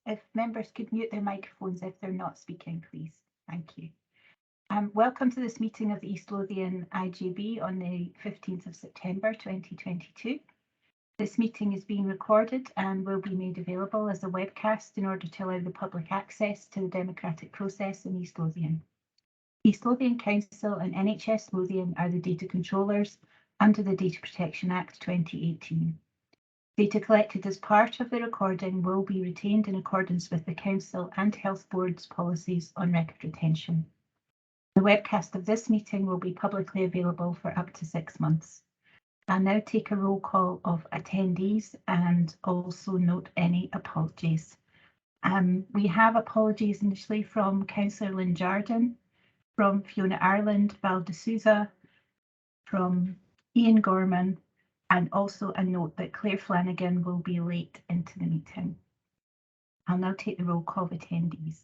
If members could mute their microphones if they're not speaking, please. Thank you. Welcome to this meeting of the East Lothian IJB on the 15th of September 2022. This meeting is being recorded and will be made available as a webcast in order to allow the public access to the democratic process in East Lothian. East Lothian Council and NHS Lothian are the data controllers under the Data Protection Act 2018. Data collected as part of the recording will be retained in accordance with the Council and Health Board's policies on record retention. The webcast of this meeting will be publicly available for up to 6 months. I'll now take a roll call of attendees and also note any apologies. We have apologies initially from Councillor Lynn Jardine, from Fiona Ireland, Val de Souza, from Ian Gorman, and also a note that Claire Flanagan will be late into the meeting. I'll now take the roll call of attendees.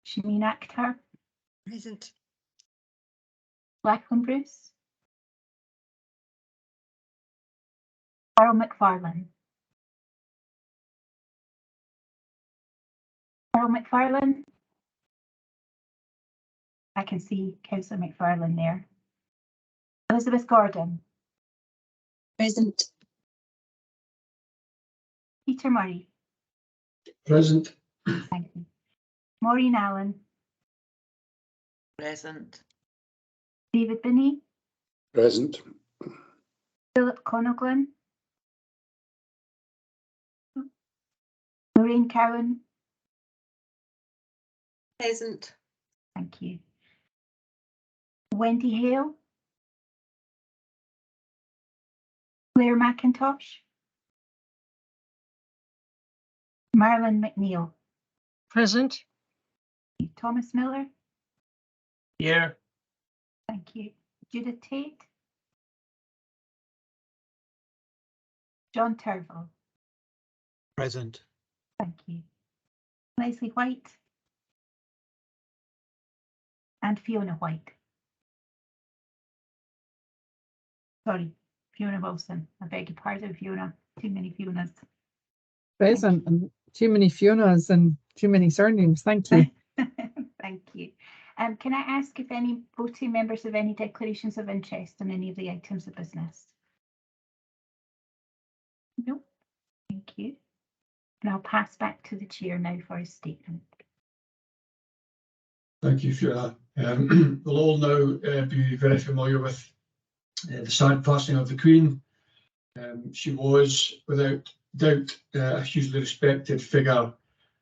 Shameen Akhtar. Present. Lachlan Bruce. Carol McFarlane. Carol McFarlane. I can see Councillor McFarlane there. Elizabeth Gordon. Present. Peter Murray. Present. Thank you. Maureen Allen. Present. David Binney. Present. Philip Connoglan. Lorraine Cowan. Present. Thank you. Wendy Hale. Claire McIntosh. Marilyn McNeil. Present. Thomas Miller. Here. Thank you. Judith Tate. John Turville. Present. Thank you. Leslie White. And Fiona White. Sorry, Fiona Wilson. I beg your pardon, Fiona. Too many Fionas. Present, and too many Fionas and too many surnames. Thank you. Thank you. Can I ask if any voting members have any declarations of interest on any of the items of business? No. Thank you. And I'll pass back to the chair now for his statement. Thank you, Fiona. We'll all now be very familiar with the sad passing of the Queen. She was, without doubt, a hugely respected figure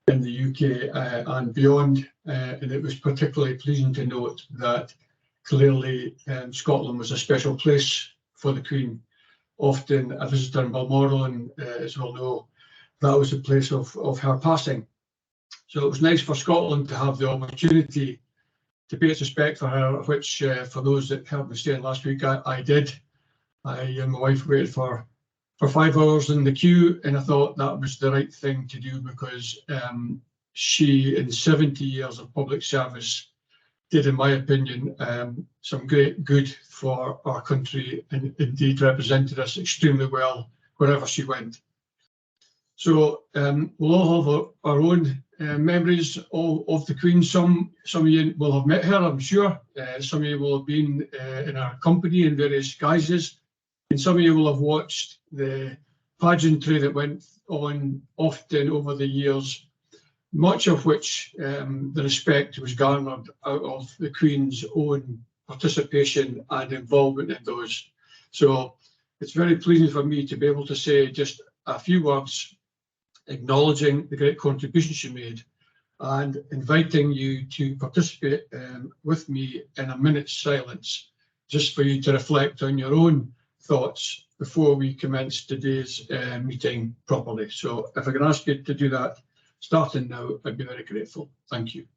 in the UK and beyond, and it was particularly pleasing to note that clearly Scotland was a special place for the Queen. Often a visitor in Balmoral, and as we all know, that was the place of her passing. So it was nice for Scotland to have the opportunity to pay its respect for her, which for those that heard me saying last week, I did. I and my wife waited for 5 hours in the queue, and I thought that was the right thing to do because she, in 70 years of public service, did, in my opinion, some great good for our country and indeed represented us extremely well wherever she went. So we'll all have our own memories of the Queen. Some of you will have met her, I'm sure. Some of you will have been in her company in various guises. And some of you will have watched the pageantry that went on often over the years, much of which the respect was garnered out of the Queen's own participation and involvement in those. So it's very pleasing for me to be able to say just a few words acknowledging the great contribution she made and inviting you to participate with me in a minute's silence, just for you to reflect on your own thoughts before we commence today's meeting properly. So if I can ask you to do that starting now, I'd be very grateful. Thank you.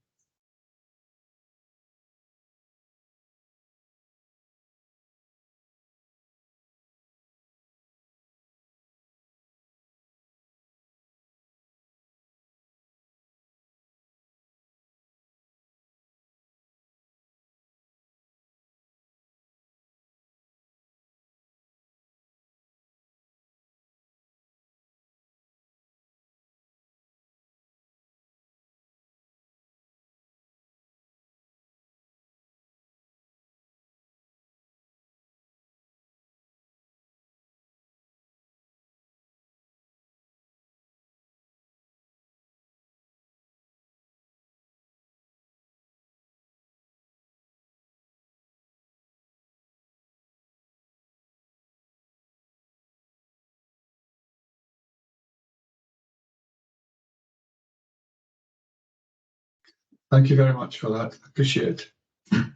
Thank you very much for that. Appreciate it.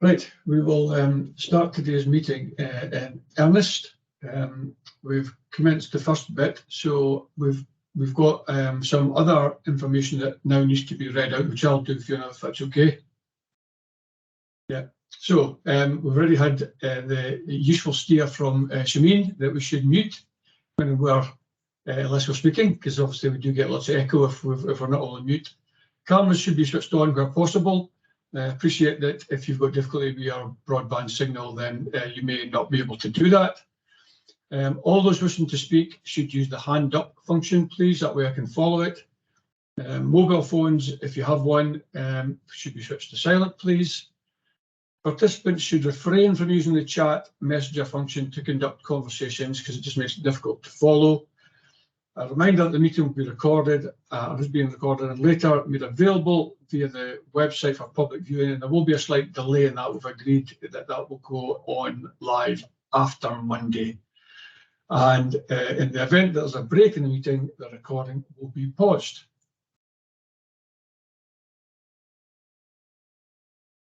Right, we will start today's meeting in earnest. We've commenced the first bit, so we've got some other information that now needs to be read out, which I'll do, Fiona, if that's okay. Yeah. So we've already had the useful steer from Shameen that we should mute when we're unless we're speaking, because obviously we do get lots of echo if we're not all on mute. Cameras should be switched on where possible. Appreciate that if you've got difficulty with your broadband signal, then you may not be able to do that. All those wishing to speak should use the hand up function, please. That way I can follow it. Mobile phones, if you have one, should be switched to silent, please. Participants should refrain from using the chat messenger function to conduct conversations because it just makes it difficult to follow. A reminder that the meeting will be recorded, or is being recorded and later made available via the website for public viewing, and there will be a slight delay in that. We've agreed that that will go on live after Monday. And in the event that there's a break in the meeting, the recording will be paused.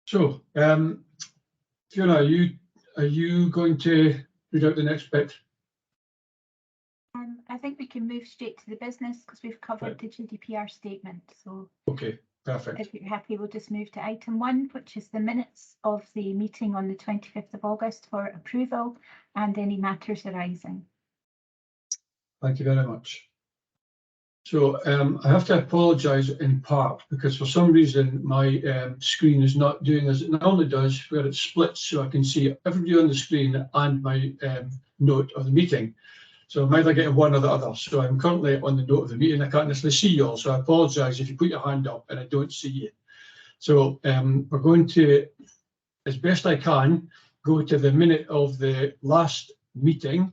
So, Fiona, are you going to read out the next bit? I think we can move straight to the business because we've covered the GDPR statement. So, okay, perfect. If you're happy, we'll just move to item 1, which is the minutes of the meeting on the 25th of August for approval and any matters arising. Thank you very much. So I have to apologise in part because for some reason my screen is not doing as it normally does, where it splits so I can see everybody on the screen and my note of the meeting. So I'm either getting one or the other. So I'm currently on the note of the meeting. I can't necessarily see you all, so I apologise if you put your hand up and I don't see you. So we're going to, as best I can, go to the minute of the last meeting,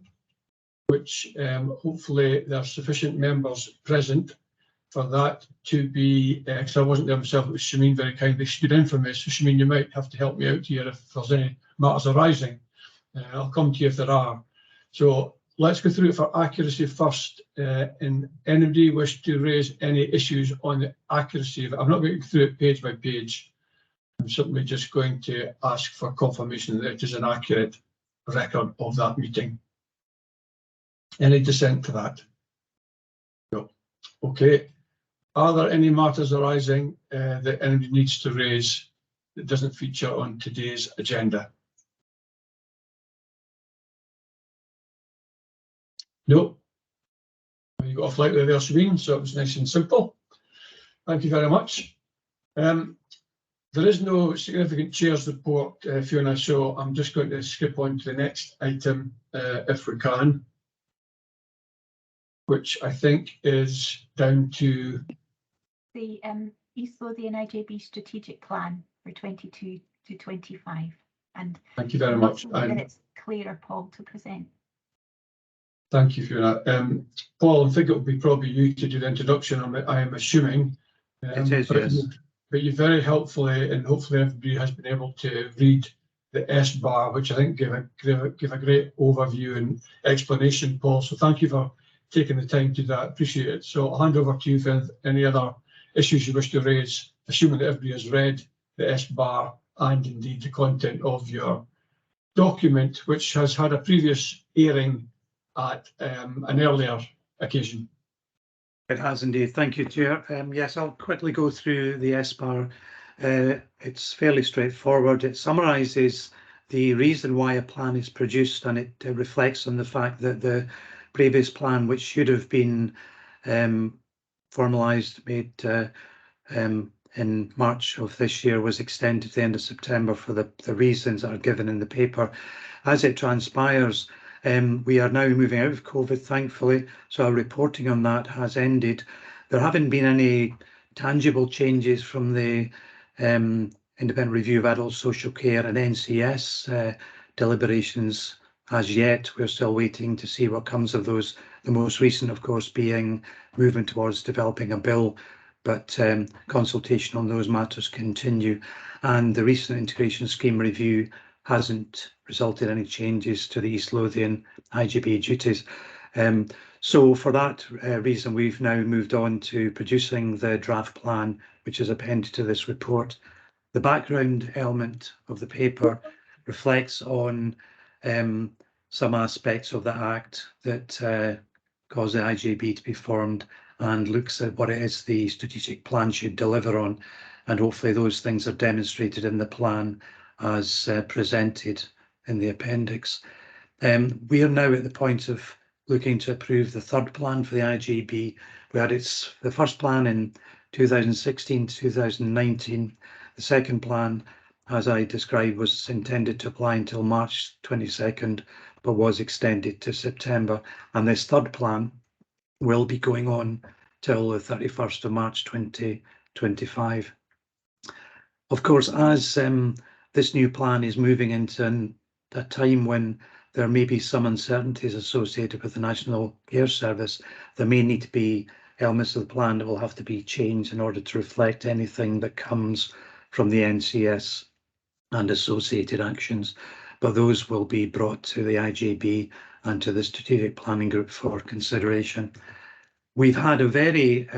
which hopefully there are sufficient members present for that to be, because I wasn't there myself, it was Shameen very kindly stood in for me. So Shameen, you might have to help me out here if there's any matters arising. I'll come to you if there are. So let's go through it for accuracy first. And anybody wish to raise any issues on the accuracy of it? I'm not going to go through it page by page. I'm simply just going to ask for confirmation that it is an accurate record of that meeting. Any dissent to that? No. Okay. Are there any matters arising that anybody needs to raise that doesn't feature on today's agenda? No. You got off lightly there, Shameen, so it was nice and simple. Thank you very much. There is no significant chair's report, Fiona, so I'm just going to skip on to the next item if we can, which I think is down to the East Lothian IJB strategic plan for 22 to 25. And thank you very much. And it's clearer, Paul, to present. Thank you, Fiona. Paul, I think it will be probably you to do the introduction, I am assuming. It is, yes. But you very helpfully, and hopefully everybody has been able to read the S bar, which I think give a great overview and explanation, Paul. So thank you for taking the time to do that. Appreciate it. So I'll hand over to you for any other issues you wish to raise, assuming that everybody has read the S bar and indeed the content of your document, which has had a previous airing at an earlier occasion. It has indeed. Thank you, Chair. Yes, I'll quickly go through the S-bar. It's fairly straightforward. It summarises the reason why a plan is produced, and it reflects on the fact that the previous plan, which should have been formalised, made in March of this year, was extended to the end of September for the reasons that are given in the paper. As it transpires, we are now moving out of COVID, thankfully, so our reporting on that has ended. There haven't been any tangible changes from the Independent Review of Adult Social Care and NCS deliberations as yet. We're still waiting to see what comes of those, the most recent, of course, being moving towards developing a bill, but consultation on those matters continue. And the recent integration scheme review hasn't resulted in any changes to the East Lothian IJB duties. So for that reason, we've now moved on to producing the draft plan, which is appended to this report. The background element of the paper reflects on some aspects of the Act that cause the IJB to be formed, and looks at what it is the strategic plan should deliver on. And hopefully those things are demonstrated in the plan as presented in the appendix. We are now at the point of looking to approve the third plan for the IJB. We had the first plan in 2016 to 2019. The second plan, as I described, was intended to apply until March 22nd, but was extended to September. And this third plan will be going on till the 31st of March 2025. Of course, as this new plan is moving into a time when there may be some uncertainties associated with the National Care Service, there may need to be elements of the plan that will have to be changed in order to reflect anything that comes from the NCS and associated actions, but those will be brought to the IJB and to the Strategic Planning Group for consideration. We've had a very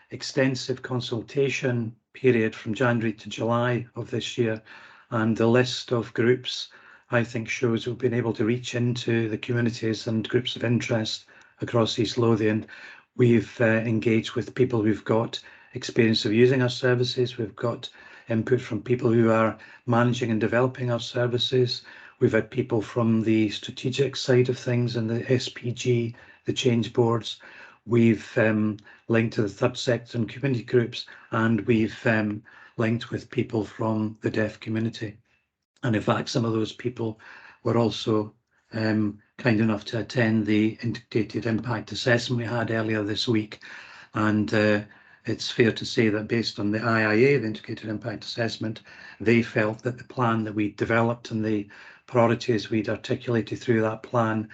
extensive consultation period from January to July of this year, and the list of groups, I think, shows we've been able to reach into the communities and groups of interest across East Lothian. We've engaged with people who've got experience of using our services. We've got input from people who are managing and developing our services. We've had people from the strategic side of things and the SPG, the change boards. We've linked to the third sector and community groups, and we've linked with people from the deaf community. And in fact, some of those people were also kind enough to attend the integrated impact assessment we had earlier this week. And it's fair to say that based on the IIA, the integrated impact assessment, they felt that the plan that we developed and the priorities we'd articulated through that plan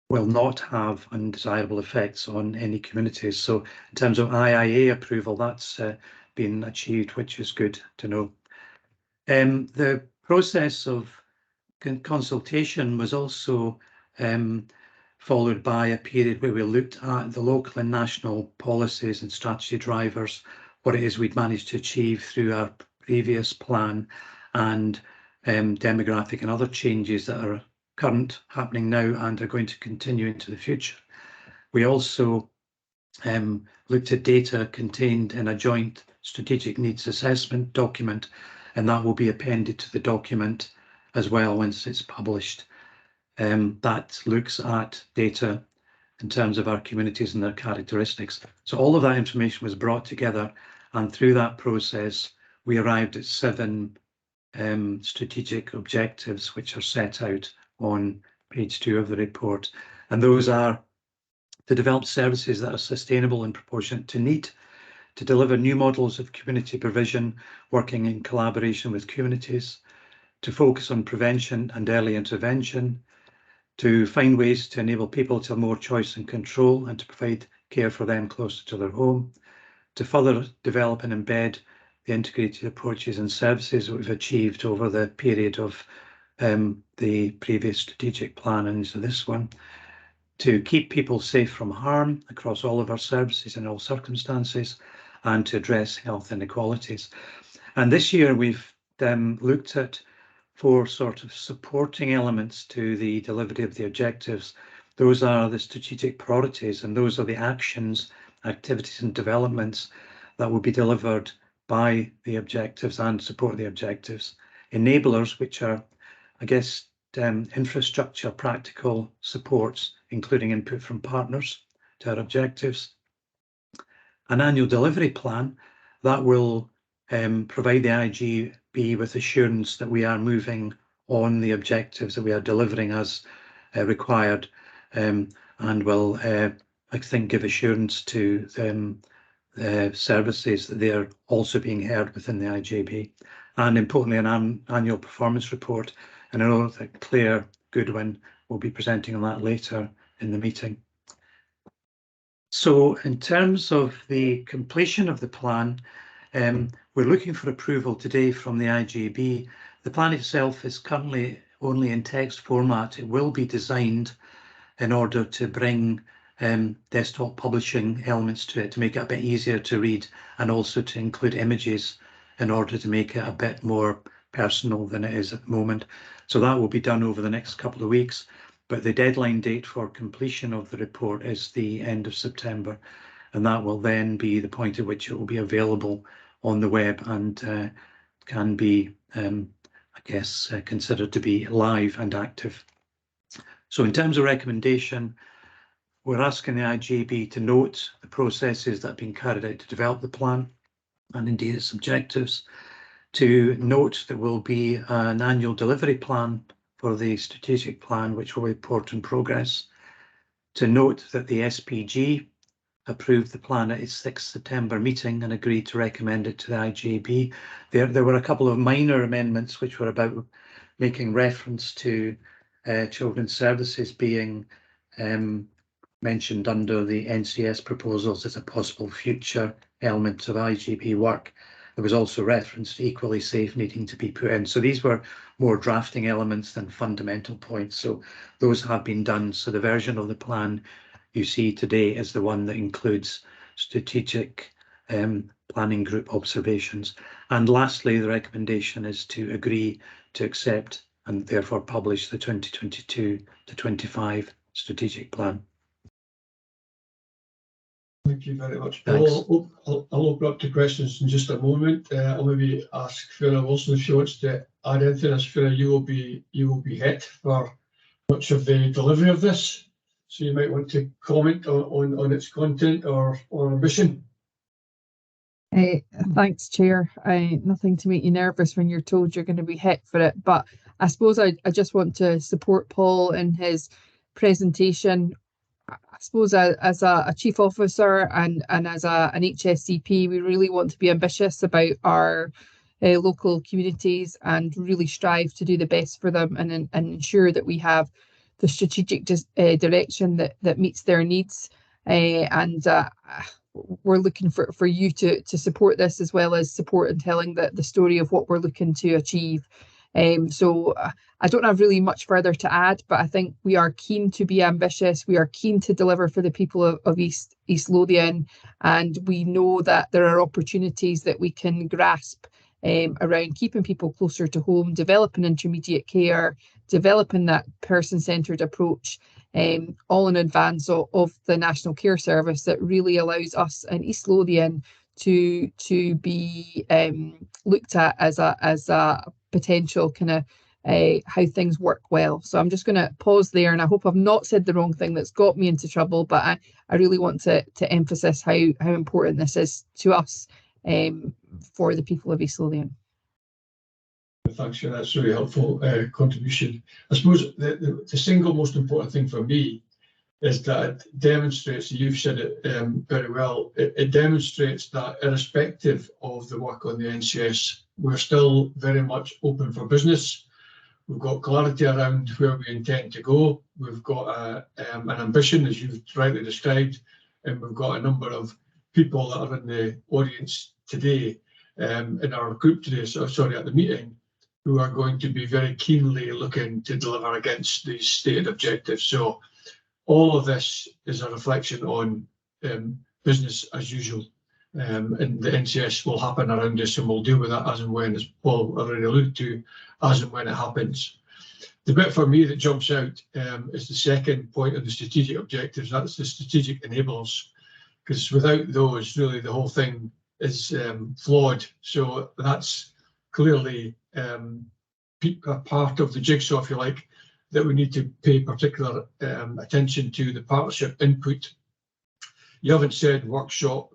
will not have undesirable effects on any communities. So in terms of IIA approval, that's been achieved, which is good to know. The process of consultation was also followed by a period where we looked at the local and national policies and strategy drivers, what it is we'd managed to achieve through our previous plan, and demographic and other changes that are current, happening now, and are going to continue into the future. We also looked at data contained in a joint strategic needs assessment document, and that will be appended to the document as well once it's published. That looks at data in terms of our communities and their characteristics. So all of that information was brought together, and through that process, we arrived at 7 strategic objectives, which are set out on page 2 of the report. And those are to develop services that are sustainable and proportionate to need, to deliver new models of community provision, working in collaboration with communities, to focus on prevention and early intervention, to find ways to enable people to have more choice and control and to provide care for them closer to their home, to further develop and embed the integrated approaches and services that we've achieved over the period of the previous strategic plan and into this one, to keep people safe from harm across all of our services in all circumstances, and to address health inequalities. And this year we've looked at 4 sort of supporting elements to the delivery of the objectives. Those are the strategic priorities, and those are the actions, activities and developments that will be delivered by the objectives and support the objectives. Enablers, which are, I guess, infrastructure, practical supports, including input from partners to our objectives. An annual delivery plan that will provide the IJB with assurance that we are moving on the objectives, that we are delivering as required, and will, I think, give assurance to services that they are also being heard within the IJB. And importantly, an annual performance report. And I know that Claire Goodwin will be presenting on that later in the meeting. So in terms of the completion of the plan, we're looking for approval today from the IJB. The plan itself is currently only in text format. It will be designed in order to bring desktop publishing elements to it, to make it a bit easier to read, and also to include images in order to make it a bit more personal than it is at the moment. So that will be done over the next couple of weeks, but the deadline date for completion of the report is the end of September, and that will then be the point at which it will be available on the web and can be, I guess, considered to be live and active. So in terms of recommendation, we're asking the IJB to note the processes that have been carried out to develop the plan and indeed its objectives, to note that will be an annual delivery plan for the strategic plan, which will report on progress, to note that the SPG approved the plan at its 6th September meeting and agreed to recommend it to the IJB. There were a couple of minor amendments which were about making reference to children's services being mentioned under the NCS proposals as a possible future element of IJB work. There was also reference to equally safe needing to be put in. So these were more drafting elements than fundamental points. So those have been done. So the version of the plan you see today is the one that includes strategic planning group observations. And lastly, the recommendation is to agree to accept and therefore publish the 2022 to 25 strategic plan. Thank you very much. Thanks. I'll open up to questions in just a moment. I'll maybe ask Fiona Wilson if she wants to add anything. As Fiona, you will be hit for much of the delivery of this, so you might want to comment on its content or ambition. Thanks, Chair. Nothing to make you nervous when you're told you're going to be hit for it, but I suppose I just want to support Paul in his presentation. I suppose as a chief officer and as an HSCP, we really want to be ambitious about our local communities and really strive to do the best for them and ensure that we have the strategic direction that meets their needs. We're looking for you to support this, as well as support in telling the story of what we're lothian to achieve. So I don't have really much further to add, but I think we are keen to be ambitious. We are keen to deliver for the people of East Lothian, and we know that there are opportunities that we can grasp around keeping people closer to home, developing intermediate care, developing that person-centred approach, all in advance of the National Care Service that really allows us in East Lothian to be looked at as a potential kind of how things work well. So I'm just going to pause there, and I hope I've not said the wrong thing that's got me into trouble, but I really want to emphasise how important this is to us for the people of East Lothian. Thanks, Fiona. That's really helpful contribution. I suppose the single most important thing for me is that it demonstrates, you've said it very well, it demonstrates that irrespective of the work on the NCS, we're still very much open for business. We've got clarity around where we intend to go. We've got an ambition, as you've rightly described, and we've got a number of people that are in the audience today, in our group today, at the meeting, who are going to be very keenly looking to deliver against these stated objectives. So all of this is a reflection on business as usual, and the NCS will happen around us, and we'll deal with that as and when, as Paul already alluded to, as and when it happens. The bit for me that jumps out is the second point of the strategic objectives. That's the strategic enablers, because without those, really the whole thing is flawed. So that's clearly a part of the jigsaw, if you like, that we need to pay particular attention to. The partnership input. You haven't said workshop,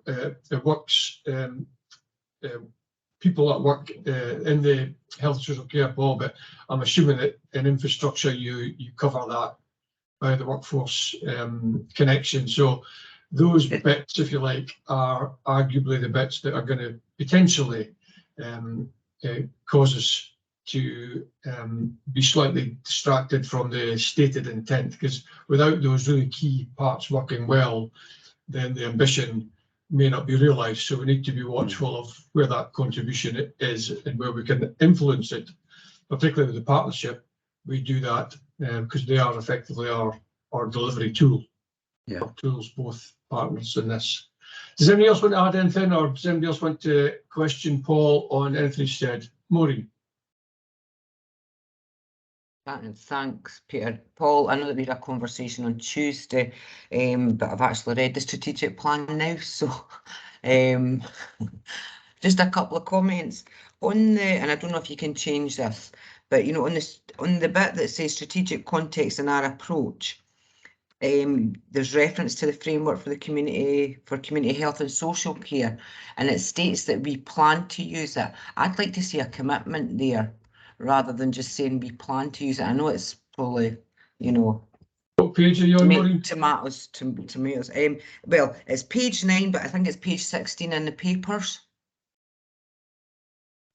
people that work in the health social care, Paul, but I'm assuming that in infrastructure you cover that by the workforce connection. So those bits, if you like, are arguably the bits that are going to potentially cause us to be slightly distracted from the stated intent, because without those really key parts working well, then the ambition may not be realised. So we need to be watchful of where that contribution is and where we can influence it, particularly with the partnership. We do that because they are effectively our or delivery tool. Yeah. Or tools, both partners in this. Does anybody else want to add anything, or does anybody else want to question Paul on anything he said? Maureen? And thanks, Peter. Paul, I know that we had a conversation on Tuesday, but I've actually read the strategic plan now, so just a couple of comments on the, and I don't know if you can change this, but you know, on the bit that says strategic context and our approach, there's reference to the framework for the community health and social care, and it states that we plan to use it. I'd like to see a commitment there, rather than just saying we plan to use it. I know it's probably, you know, What page are you on, Maureen? tomatoes. Well, it's page 9, but I think it's page 16 in the papers.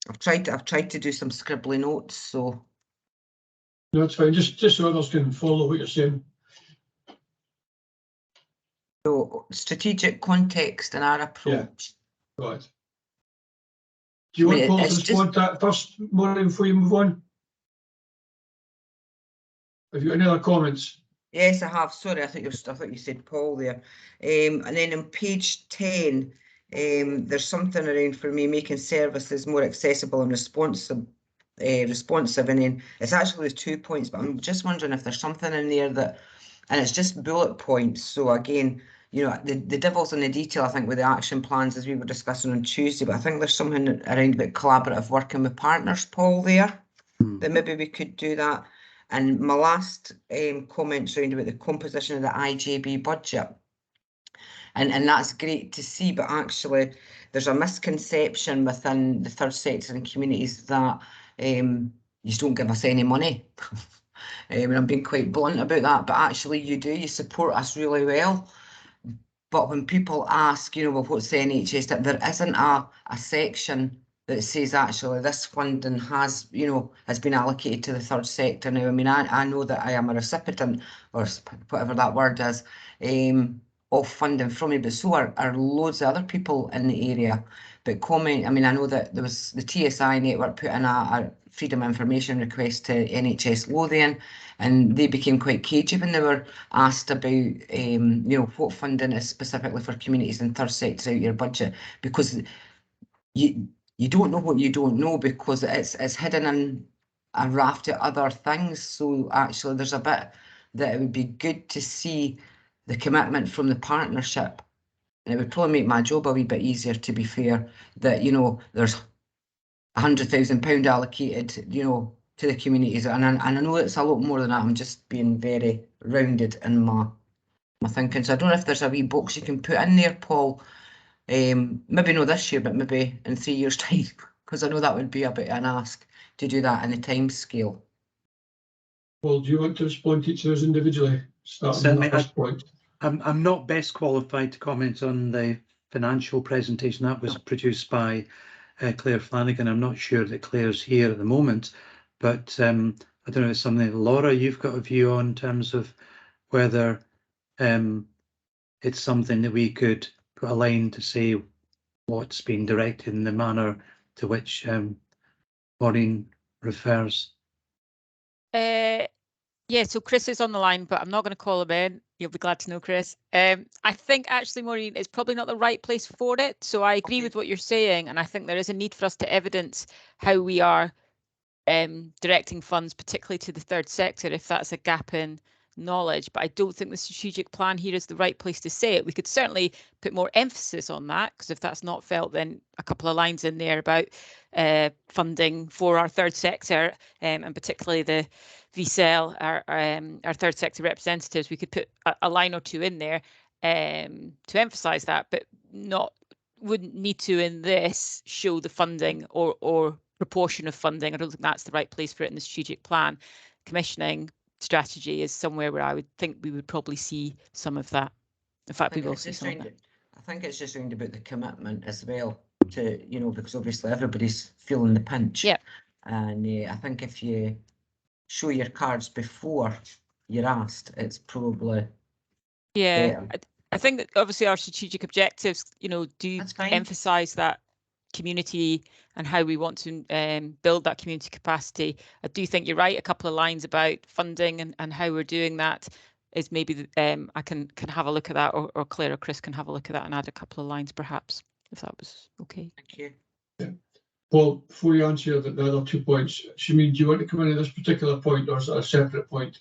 I've tried to do some scribbly notes, so. No, that's fine. Just so others can follow what you're saying. So strategic context and our approach. Yeah. Right. Do you want Paul to respond to that first, Maureen, before you move on? Have you got any other comments? Yes, I have. Sorry, I thought you said Paul there. And then on page 10, there's something around for me making services more accessible and responsive. And then it's actually there's 2 points, but I'm just wondering if there's something in there that, and it's just bullet points. So again, you know, the devil's in the detail, I think, with the action plans as we were discussing on Tuesday, but I think there's something around about collaborative working with partners, Paul, there, that maybe we could do that. And my last comments around about the composition of the IJB budget. And that's great to see, but actually there's a misconception within the third sector and communities that you just don't give us any money. And I'm being quite blunt about that, but actually you do, you support us really well. But when people ask, you know, well, what's the NHS, that there isn't a section that says actually this funding has, you know, has been allocated to the third sector. Now, I mean, I know that I am a recipient, or whatever that word is, of funding from me, but so are loads of other people in the area. But I mean, I know that there was the TSI network put in a freedom of information request to NHS Lothian, and they became quite cagey when they were asked about, you know, what funding is specifically for communities in third sector out your budget, because you don't know what you don't know, because it's hidden in a raft of other things. So actually there's a bit that it would be good to see the commitment from the partnership, and it would probably make my job a wee bit easier, to be fair, that, you know, there's £100,000 allocated, you know, to the communities, and I know it's a lot more than that. I'm just being very rounded in my thinking. So I don't know if there's a wee box you can put in there, Paul, maybe not this year, but maybe in 3 years' time, because I know that would be a bit of an ask to do that in the time scale. Paul, do you want to respond to each of those individually? Starting with the first point. I'm not best qualified to comment on the financial presentation that was produced by Claire Flanagan. I'm not sure that Claire's here at the moment, but I don't know if it's something, Laura, you've got a view on in terms of whether it's something that we could put a line to say what's being directed in the manner to which Maureen refers. Yeah, so Chris is on the line, but I'm not going to call him in. You'll be glad to know, Chris. I think actually, Maureen, it's probably not the right place for it. So I agree with what you're saying, and I think there is a need for us to evidence how we are directing funds, particularly to the third sector, if that's a gap in knowledge. But I don't think the strategic plan here is the right place to say it. We could certainly put more emphasis on that, because if that's not felt, then a couple of lines in there about funding for our third sector, and particularly the VCEL, our third sector representatives, we could put a line or two in there to emphasise that, but wouldn't need to in this show the funding or proportion of funding. I don't think that's the right place for it in the strategic plan. Commissioning strategy is somewhere where I would think we would probably see some of that. In fact, we will see some of that. I think it's just round about the commitment as well, to, you know, because obviously everybody's feeling the pinch. Yeah. And I think if you show your cards before you're asked, it's probably better. I think that obviously our strategic objectives, you know, do emphasise that community and how we want to build that community capacity. I do think you're right, a couple of lines about funding and how we're doing that, is maybe I can have a look at that, or Claire or Chris can have a look at that and add a couple of lines perhaps, if that was okay. Thank you. Paul, before you answer the other 2 points, Siobhan, do you want to come in at this particular point, or is it a separate point?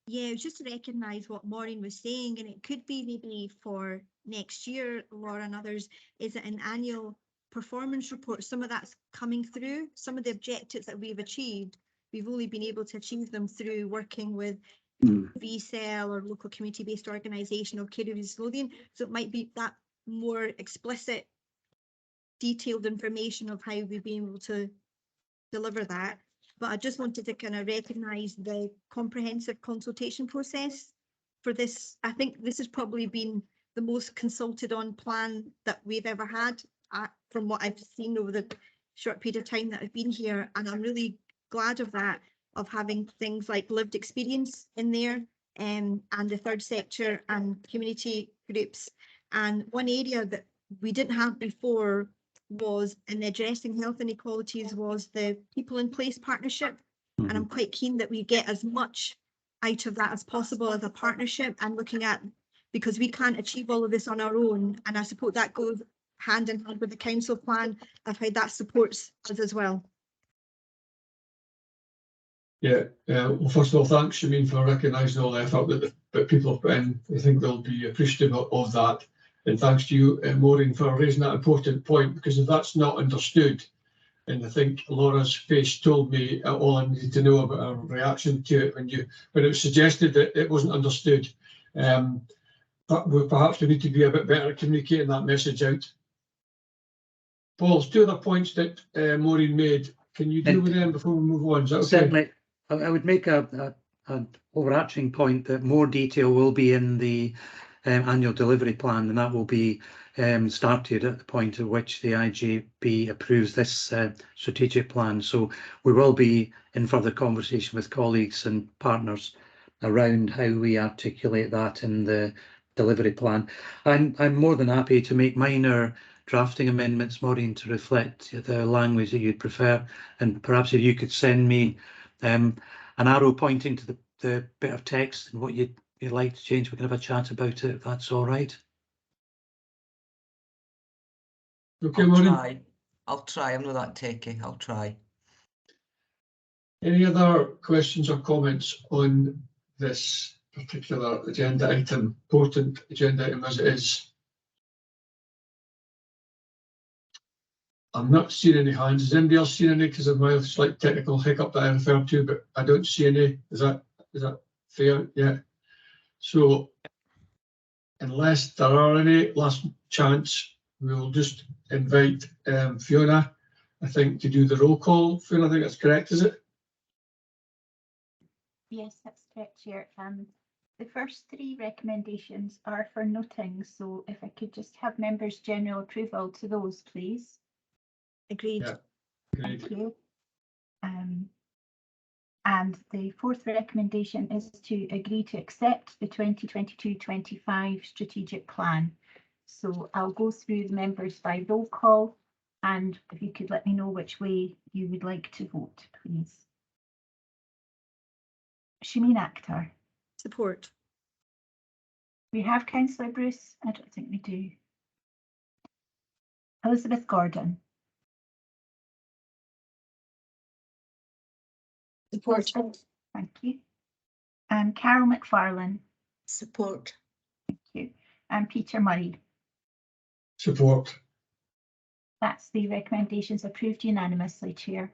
Yeah, it was just to recognise what Maureen was saying, and it could be maybe for next year, Laura and others, is it an annual performance report? Some of that's coming through, some of the objectives that we've achieved, we've only been able to achieve them through working with VCell or local community-based organisation or Care Reviews Lothian. So it might be that more explicit, detailed information of how we've been able to deliver that. But I just wanted to kind of recognise the comprehensive consultation process for this. I think this has probably been the most consulted on plan that we've ever had, from what I've seen over the short period of time that I've been here. And I'm really glad of that, of having things like lived experience in there, and the third sector and community groups. And one area that we didn't have before was in addressing health inequalities was the people in place partnership. And I'm quite keen that we get as much out of that as possible as a partnership, and looking at, because we can't achieve all of this on our own. And I suppose that goes hand in hand with the council plan of how that supports us as well. Yeah, well, first of all, thanks, Siobhan, for recognising all the effort that people have put in. I think they'll be appreciative of that. And thanks to you, Maureen, for raising that important point, because if that's not understood, and I think Laura's face told me all I needed to know about her reaction to it when it was suggested that it wasn't understood. But perhaps we need to be a bit better at communicating that message out. Paul, 2 other points that Maureen made. Can you deal with them before we move on? Is that okay? Certainly. I would make an overarching point that more detail will be in the annual delivery plan, and that will be started at the point at which the IJB approves this strategic plan. So we will be in further conversation with colleagues and partners around how we articulate that in the delivery plan. I'm more than happy to make minor drafting amendments, Maureen, to reflect the language that you'd prefer, and perhaps if you could send me an arrow pointing to the bit of text and what you'd like to change, we can have a chat about it, if that's all right. Okay, Maureen. I'll try. I'm not that techy. I'll try. Any other questions or comments on this particular agenda item, important agenda item as it is? I'm not seeing any hands. Has anybody else seen any? Because of my slight technical hiccup that I referred to, but I don't see any. Is that fair? Yeah. So unless there are any, last chance, we'll just invite Fiona, I think, to do the roll call. Fiona, I think that's correct, is it? Yes, that's correct, Chair. The first 3 recommendations are for noting, so if I could just have members' general approval to those, please. Agreed. Yeah. Agreed. Thank you. And the 4th recommendation is to agree to accept the 2022-25 strategic plan. So I'll go through the members by roll call, and if you could let me know which way you would like to vote, please. Siobhan Akhtar. Support. We have Councillor Bruce. I don't think we do. Elizabeth Gordon. Support. Thank you. And Carol McFarlane. Support. Thank you. And Peter Murray. Support. That's the recommendations approved unanimously, Chair.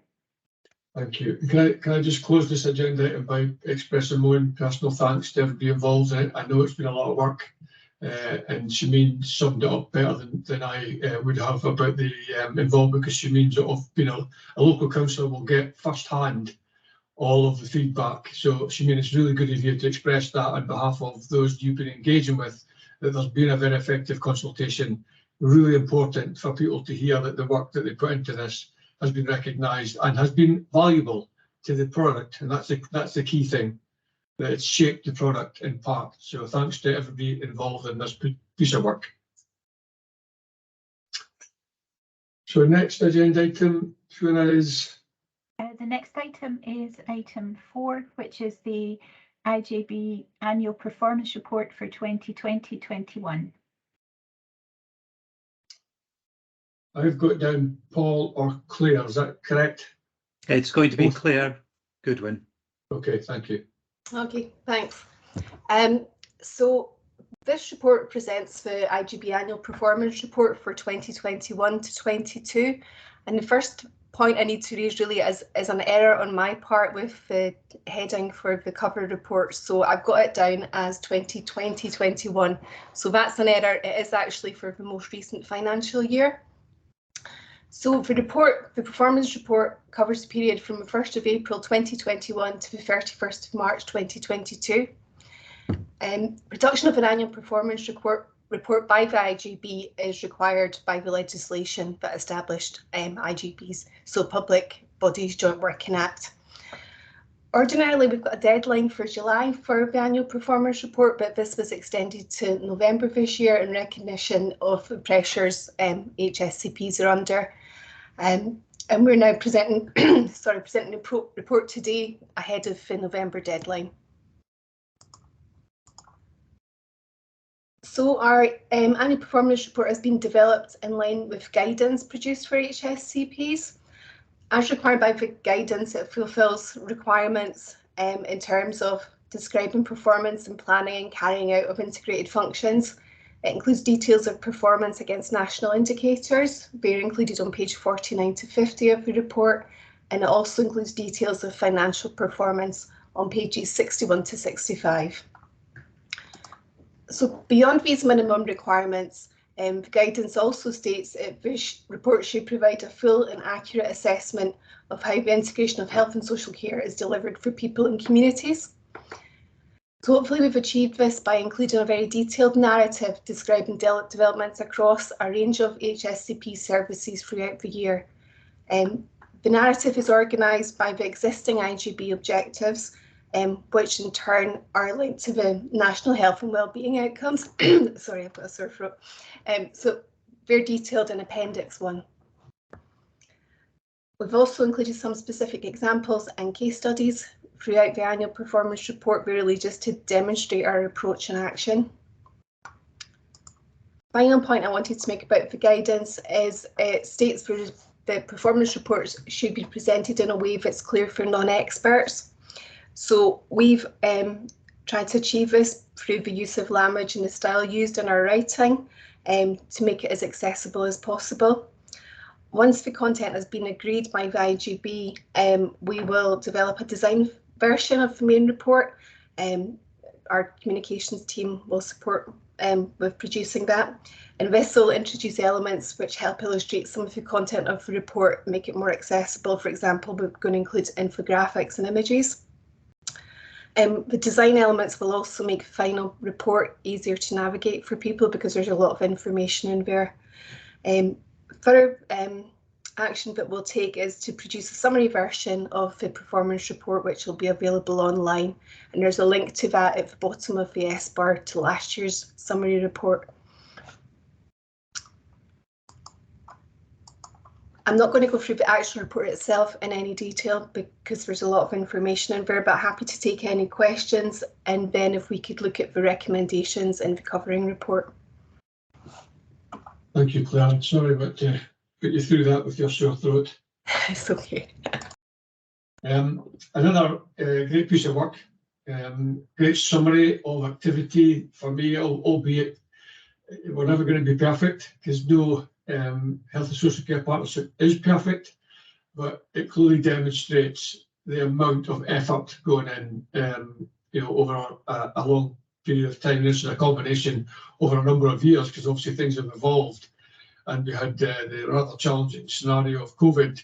Thank you. Can I just close this agenda item by expressing my own personal thanks to everybody involved in it. I know it's been a lot of work, and Siobhan summed it up better than I would have about the involvement, because Siobhan's sort of been a local councillor, will get first hand all of the feedback. So Siobhan, it's really good of you to express that on behalf of those you've been engaging with, that there's been a very effective consultation. Really important for people to hear that the work that they put into this has been recognised and has been valuable to the product, and that's the key thing, that it's shaped the product in part. So thanks to everybody involved in this piece of work. So next agenda item, Fiona, is? The next item is item 4, which is the IJB Annual Performance Report for 2020-21. I've got down Paul or Claire, is that correct? It's going to be Both. Claire Goodwin. Okay, thank you. Okay, thanks. So this report presents the IJB Annual Performance Report for 2021 to 22. And the first point I need to raise really is an error on my part with the heading for the cover report. So I've got it down as 2020-21. So that's an error. It is actually for the most recent financial year. So the performance report covers the period from the 1st of April 2021 to the 31st of March 2022. Production of an annual performance report by the IJB is required by the legislation that established IJBs, so Public Bodies Joint Working Act. Ordinarily, we've got a deadline for July for the annual performance report, but this was extended to November this year in recognition of the pressures HSCPs are under. And we're now presenting the report today ahead of the November deadline. So our annual performance report has been developed in line with guidance produced for HSCPs. As required by the guidance, it fulfills requirements in terms of describing performance and planning and carrying out of integrated functions. It includes details of performance against national indicators. They're included on page 49 to 50 of the report, and it also includes details of financial performance on pages 61 to 65. So beyond these minimum requirements, the guidance also states that the report should provide a full and accurate assessment of how the integration of health and social care is delivered for people and communities. So hopefully we've achieved this by including a very detailed narrative describing developments across a range of HSCP services throughout the year. The narrative is organised by the existing IJB objectives, which in turn are linked to the national health and wellbeing outcomes. Sorry, I've got a sore throat. So they're detailed in Appendix 1. We've also included some specific examples and case studies throughout the annual performance report, really just to demonstrate our approach and action. Final point I wanted to make about the guidance is it states that performance reports should be presented in a way that's clear for non-experts. So we've tried to achieve this through the use of language and the style used in our writing to make it as accessible as possible. Once the content has been agreed by the IJB, we will develop a design version of the main report. Our communications team will support with producing that. And this will introduce elements which help illustrate some of the content of the report, make it more accessible. For example, we're going to include infographics and images. The design elements will also make the final report easier to navigate for people because there's a lot of information in there. Further action that we'll take is to produce a summary version of the performance report, which will be available online. And there's a link to that at the bottom of the S-bar to last year's summary report. I'm not going to go through the actual report itself in any detail because there's a lot of information in there, but happy to take any questions, and then if we could look at the recommendations in the covering report. Thank you, Claire. Sorry about put you through that with your sore throat. It's okay. Another great piece of work, great summary of activity for me, albeit we're never going to be perfect because no health and social care partnership is perfect, but it clearly demonstrates the amount of effort going in over a long period of time. This is a combination over a number of years because obviously things have evolved, and we had the rather challenging scenario of COVID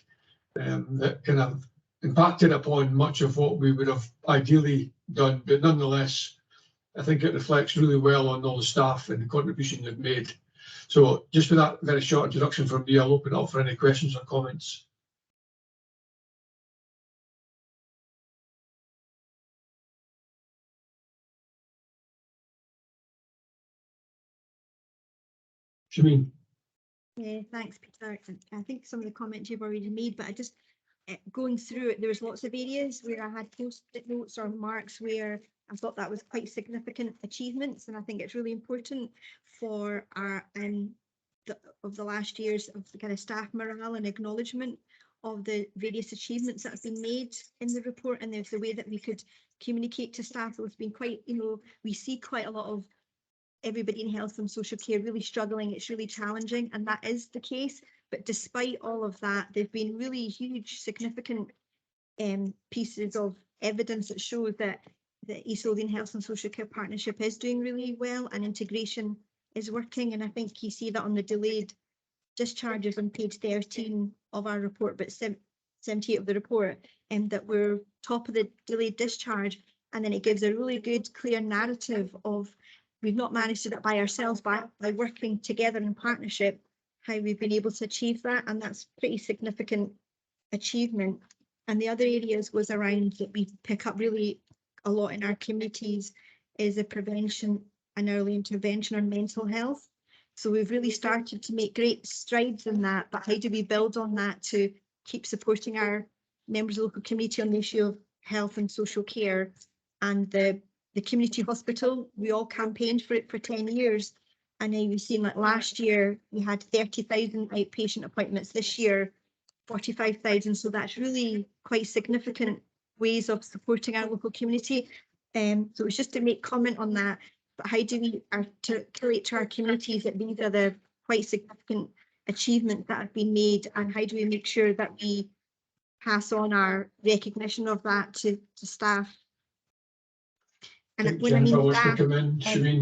that kind of impacted upon much of what we would have ideally done, but nonetheless I think it reflects really well on all the staff and the contribution they've made. So just with that very short introduction from me, I'll open it up for any questions or comments. Shemeen. Yeah, thanks, Peter. I think some of the comments you've already made, but I just going through it, there was lots of areas where I had post-it notes or marks where I thought that was quite significant achievements, and I think it's really important for our of the last years of the kind of staff morale and acknowledgement of the various achievements that have been made in the report, and there's the way that we could communicate to staff. It's been quite, we see quite a lot of everybody in health and social care really struggling. It's really challenging, and that is the case. But despite all of that, there've been really huge, significant pieces of evidence that show that the East Lothian Health and Social Care Partnership is doing really well and integration is working. And I think you see that on the delayed discharges on page 13 of our report, but 78 of the report, and that we're top of the delayed discharge. And then it gives a really good, clear narrative of we've not managed to do it by ourselves, by working together in partnership, how we've been able to achieve that. And that's pretty significant achievement. And the other areas was around that we pick up really a lot in our communities is the prevention and early intervention on mental health. So we've really started to make great strides in that, but how do we build on that to keep supporting our members of the local community on the issue of health and social care? And the community hospital, we all campaigned for it for 10 years. And then we've seen that last year we had 30,000 outpatient appointments, this year 45,000. So that's really quite significant ways of supporting our local community. So it's just to make comment on that. But how do we articulate to our communities that these are the quite significant achievements that have been made, and how do we make sure that we pass on our recognition of that to staff? And when I mean staff,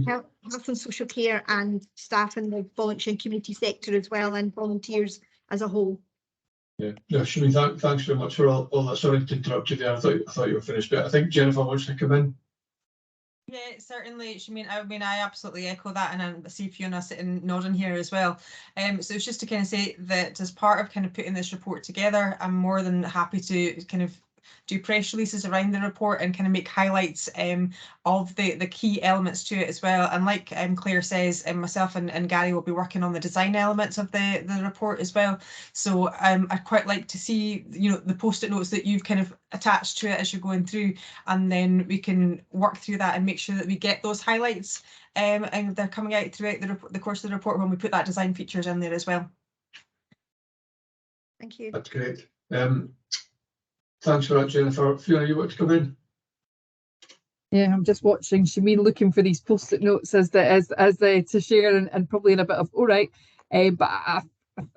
health and social care and staff in the voluntary and community sector as well, and volunteers as a whole. Yeah, no, Siobhan, thanks very much for all that. Sorry to interrupt you there. I thought you were finished, but I think Jennifer wants to come in. Yeah, certainly, Siobhan. I absolutely echo that, and I see Fiona sitting nodding here as well. So it's just to kind of say that as part of kind of putting this report together, I'm more than happy to kind of do press releases around the report and kind of make highlights of the key elements to it as well. And like Claire says, myself and Gary will be working on the design elements of the report as well. So I'd quite like to see, the post-it notes that you've kind of attached to it as you're going through, and then we can work through that and make sure that we get those highlights and they're coming out throughout the course of the report when we put that design features in there as well. Thank you. That's great. Thanks for that, Jennifer. Fiona, you want to come in? Yeah, I'm just watching Siobhan looking for these post-it notes as to share, and probably in a bit of all right. But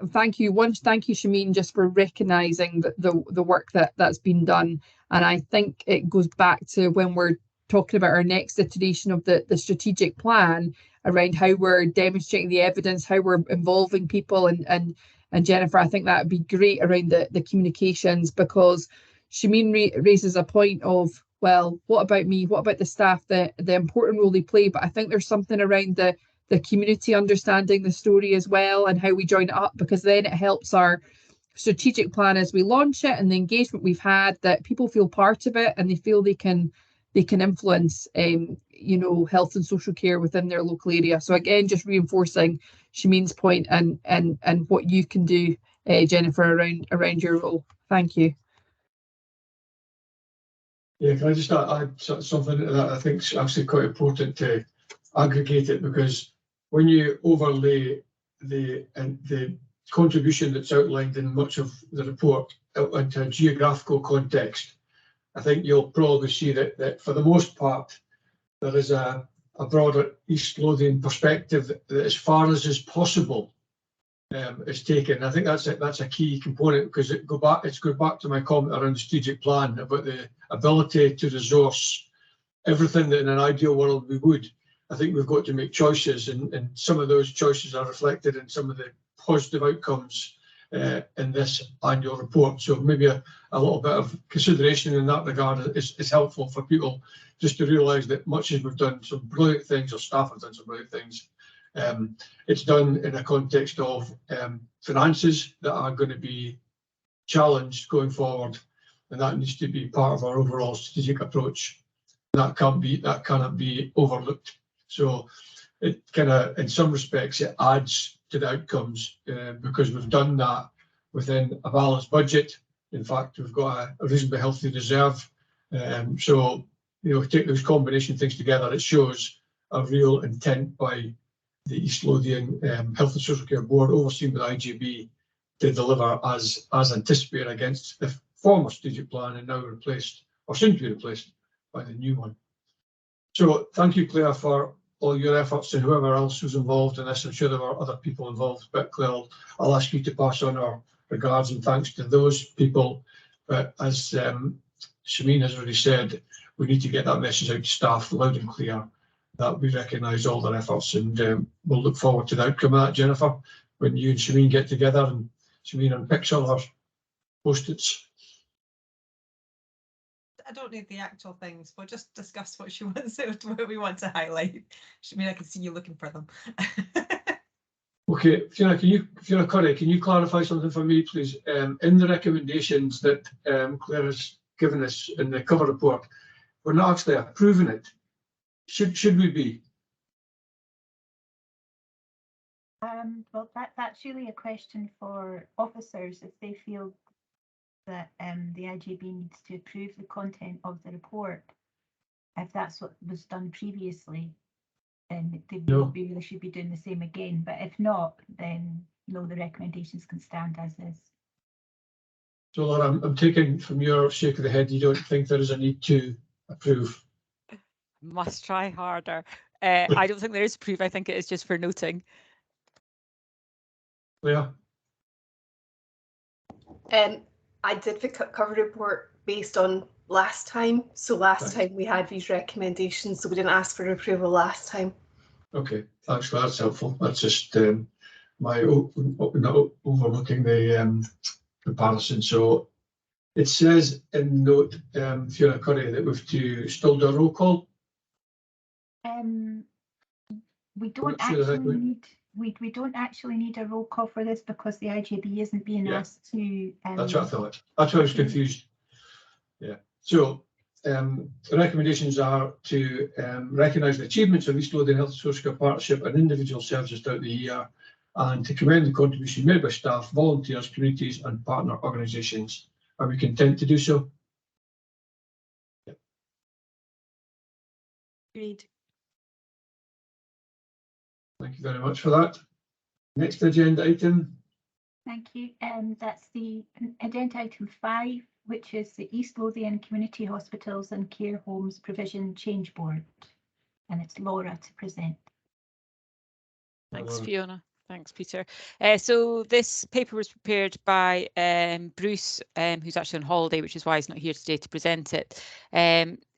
thank you, Siobhan, just for recognising the work that's been done. And I think it goes back to when we're talking about our next iteration of the strategic plan, around how we're demonstrating the evidence, how we're involving people, and Jennifer, I think that would be great around the communications, because Siobhan raises a point of, well, what about me? What about the staff? The important role they play. But I think there's something around the community understanding the story as well, and how we join it up, because then it helps our strategic plan as we launch it, and the engagement we've had, that people feel part of it and they feel they can influence health and social care within their local area. So again, just reinforcing Siobhan's point and what you can do, Jennifer, around your role. Thank you. Yeah, can I just add something to that? I think it's actually quite important to aggregate it, because when you overlay the contribution that's outlined in much of the report into a geographical context, I think you'll probably see that for the most part, there is a broader East Lothian perspective that as far as is possible is taken. I think that's a key component, because it's go back to my comment around the strategic plan about the ability to resource everything that in an ideal world we would. I think we've got to make choices, and some of those choices are reflected in some of the positive outcomes in this annual report. So maybe a little bit of consideration in that regard is helpful for people, just to realise that much as we've done some brilliant things, or staff have done some brilliant things, it's done in a context of finances that are going to be challenged going forward, and that needs to be part of our overall strategic approach. That cannot be overlooked. So it kind of, in some respects, it adds to the outcomes because we've done that within a balanced budget. In fact, we've got a reasonably healthy reserve. So take those combination things together, it shows a real intent by the East Lothian Health and Social Care Board, overseen by the IJB, to deliver as anticipated against the former strategic plan, and now replaced, or soon to be replaced, by the new one. So thank you, Claire, for all your efforts, and whoever else was involved in this. I'm sure there were other people involved, but Claire, I'll ask you to pass on our regards and thanks to those people. But as Shameen has already said, we need to get that message out to staff loud and clear that we recognise all their efforts, and we'll look forward to the outcome of that, Jennifer, when you and Shameen get together and Shameen unpicks all her post-its. I don't need the actual things, but just discuss what she wants, what we want to highlight. Shameen, I can see you looking for them. Okay, Fiona Curry, can you clarify something for me, please? In the recommendations that Claire has given us in the cover report, we're not actually approving it. Should we be? Well, that's really a question for officers if they feel that the IJB needs to approve the content of the report. If that's what was done previously, then they really should be doing the same again. But if not, then no, the recommendations can stand as is. So, Laura, I'm taking from your shake of the head, you don't think there is a need to approve? Must try harder. I don't think there is proof. I think it is just for noting. Yeah. I did the cover report based on last time. So last time we had these recommendations, so we didn't ask for approval last time. Okay, thanks. That's helpful. That's just my not overlooking the comparison. So it says in note, Fiona Curry, that we've to still do a roll call. We don't actually need. We don't actually need a roll call for this because the IJB isn't being asked to. That's what I thought. That's why I was confused. Yeah. So the recommendations are to recognise the achievements of East Lothian Health and Social Care Partnership and individual services throughout the year, and to commend the contribution made by staff, volunteers, communities, and partner organisations. Are we content to do so? Yeah. Agreed. Thank you very much for that. Next agenda item. Thank you. That's the agenda item 5, which is the East Lothian Community Hospitals and Care Homes Provision Change Board. And it's Laura to present. Thanks, Fiona. Thanks, Peter. So this paper was prepared by Bruce, who's actually on holiday, which is why he's not here today to present it.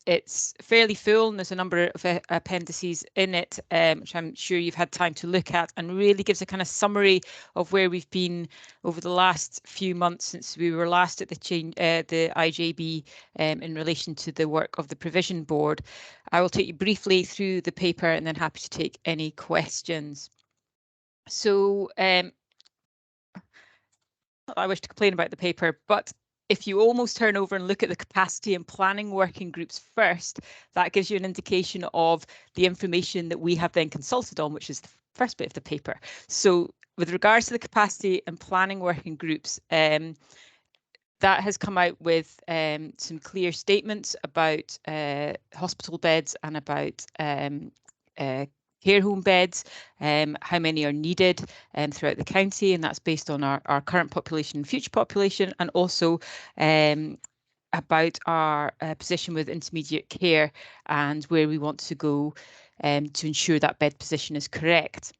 It's fairly full and there's a number of appendices in it, which I'm sure you've had time to look at, and really gives a kind of summary of where we've been over the last few months since we were last at the IJB in relation to the work of the Provision Board. I will take you briefly through the paper and then happy to take any questions. So I wish to complain about the paper, but if you almost turn over and look at the capacity and planning working groups first, that gives you an indication of the information that we have then consulted on, which is the first bit of the paper. So with regards to the capacity and planning working groups, that has come out with some clear statements about hospital beds and about care home beds, how many are needed throughout the county, and that's based on our current population and future population, and also about our position with intermediate care and where we want to go to ensure that bed position is correct.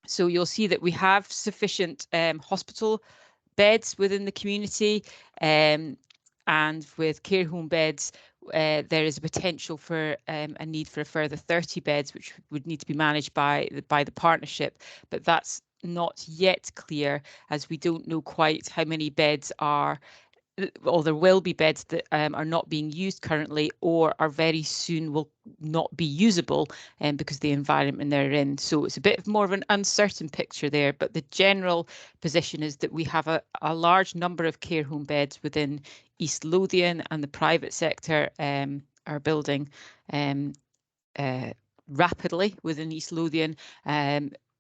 So you'll see that we have sufficient hospital beds within the community, and with care home beds, there is a potential for a need for a further 30 beds, which would need to be managed by the partnership, but that's not yet clear, as we don't know quite how many beds are, or there will be beds that are not being used currently or are very soon will not be usable because of the environment they're in. So it's a bit more of an uncertain picture there, but the general position is that we have a large number of care home beds within East Lothian, and the private sector are building rapidly within East Lothian,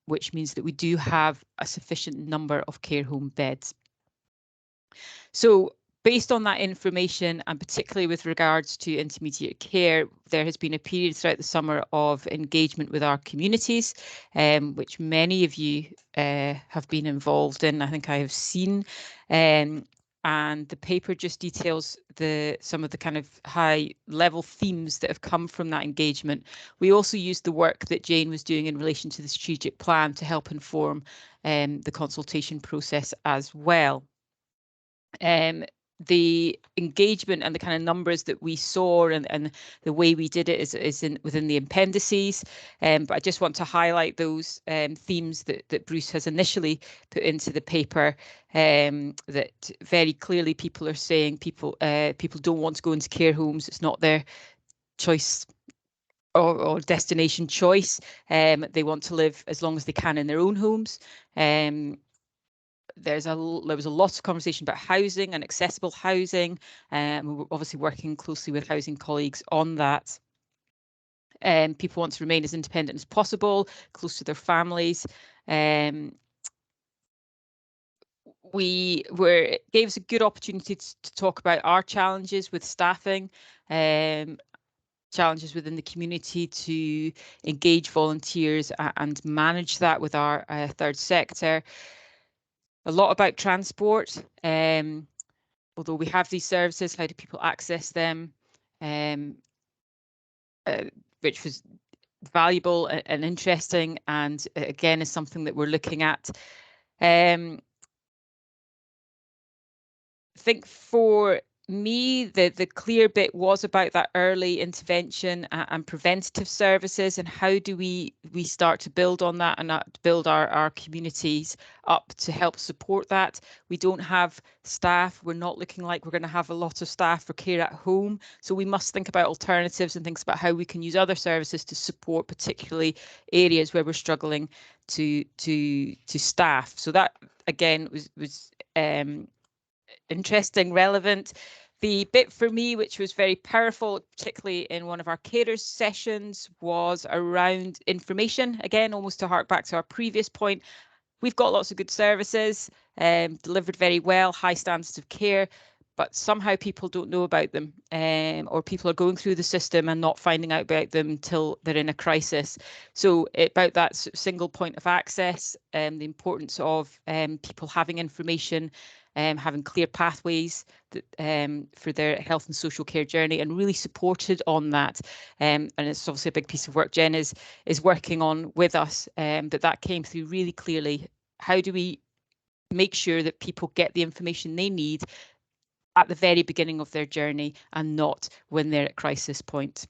which means that we do have a sufficient number of care home beds. So based on that information, and particularly with regards to intermediate care, there has been a period throughout the summer of engagement with our communities, which many of you have been involved in. I think I have seen. And the paper just details some of the kind of high level themes that have come from that engagement. We also used the work that Jane was doing in relation to the strategic plan to help inform the consultation process as well. The engagement and the kind of numbers that we saw and the way we did it is within the appendices, but I just want to highlight those themes that Bruce has initially put into the paper, that very clearly people are saying people don't want to go into care homes. It's not their choice or destination choice. They want to live as long as they can in their own homes. There was a lot of conversation about housing and accessible housing. We're obviously working closely with housing colleagues on that. People want to remain as independent as possible, close to their families. Gave us a good opportunity to talk about our challenges with staffing, challenges within the community to engage volunteers and manage that with our third sector. A lot about transport. Although we have these services, how do people access them? Which was valuable and interesting, and again is something that we're looking at. I think for me, the clear bit was about that early intervention and preventative services, and how do we start to build on that and build our communities up to help support that. We don't have staff. We're not looking like we're going to have a lot of staff for care at home. So we must think about alternatives and think about how we can use other services to support particularly areas where we're struggling to staff. So that again was interesting, relevant. The bit for me, which was very powerful, particularly in one of our carers sessions, was around information. Again, almost to hark back to our previous point, we've got lots of good services, delivered very well, high standards of care, but somehow people don't know about them, or people are going through the system and not finding out about them until they're in a crisis. So about that single point of access, the importance of people having information, having clear pathways that, for their health and social care journey, and really supported on that. And it's obviously a big piece of work Jen is working on with us, that came through really clearly. How do we make sure that people get the information they need at the very beginning of their journey and not when they're at crisis point?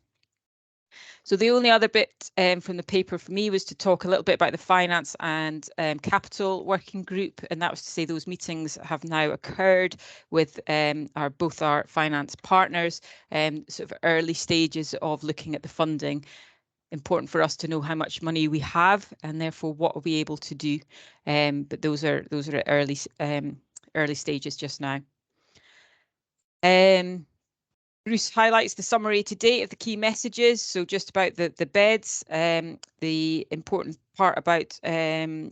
So the only other bit from the paper for me was to talk a little bit about the finance and capital working group, and that was to say those meetings have now occurred with both our finance partners, sort of early stages of looking at the funding. Important for us to know how much money we have and therefore what are we able to do, but those are early stages just now. Bruce highlights the summary to date of the key messages. So just about the beds, the important part about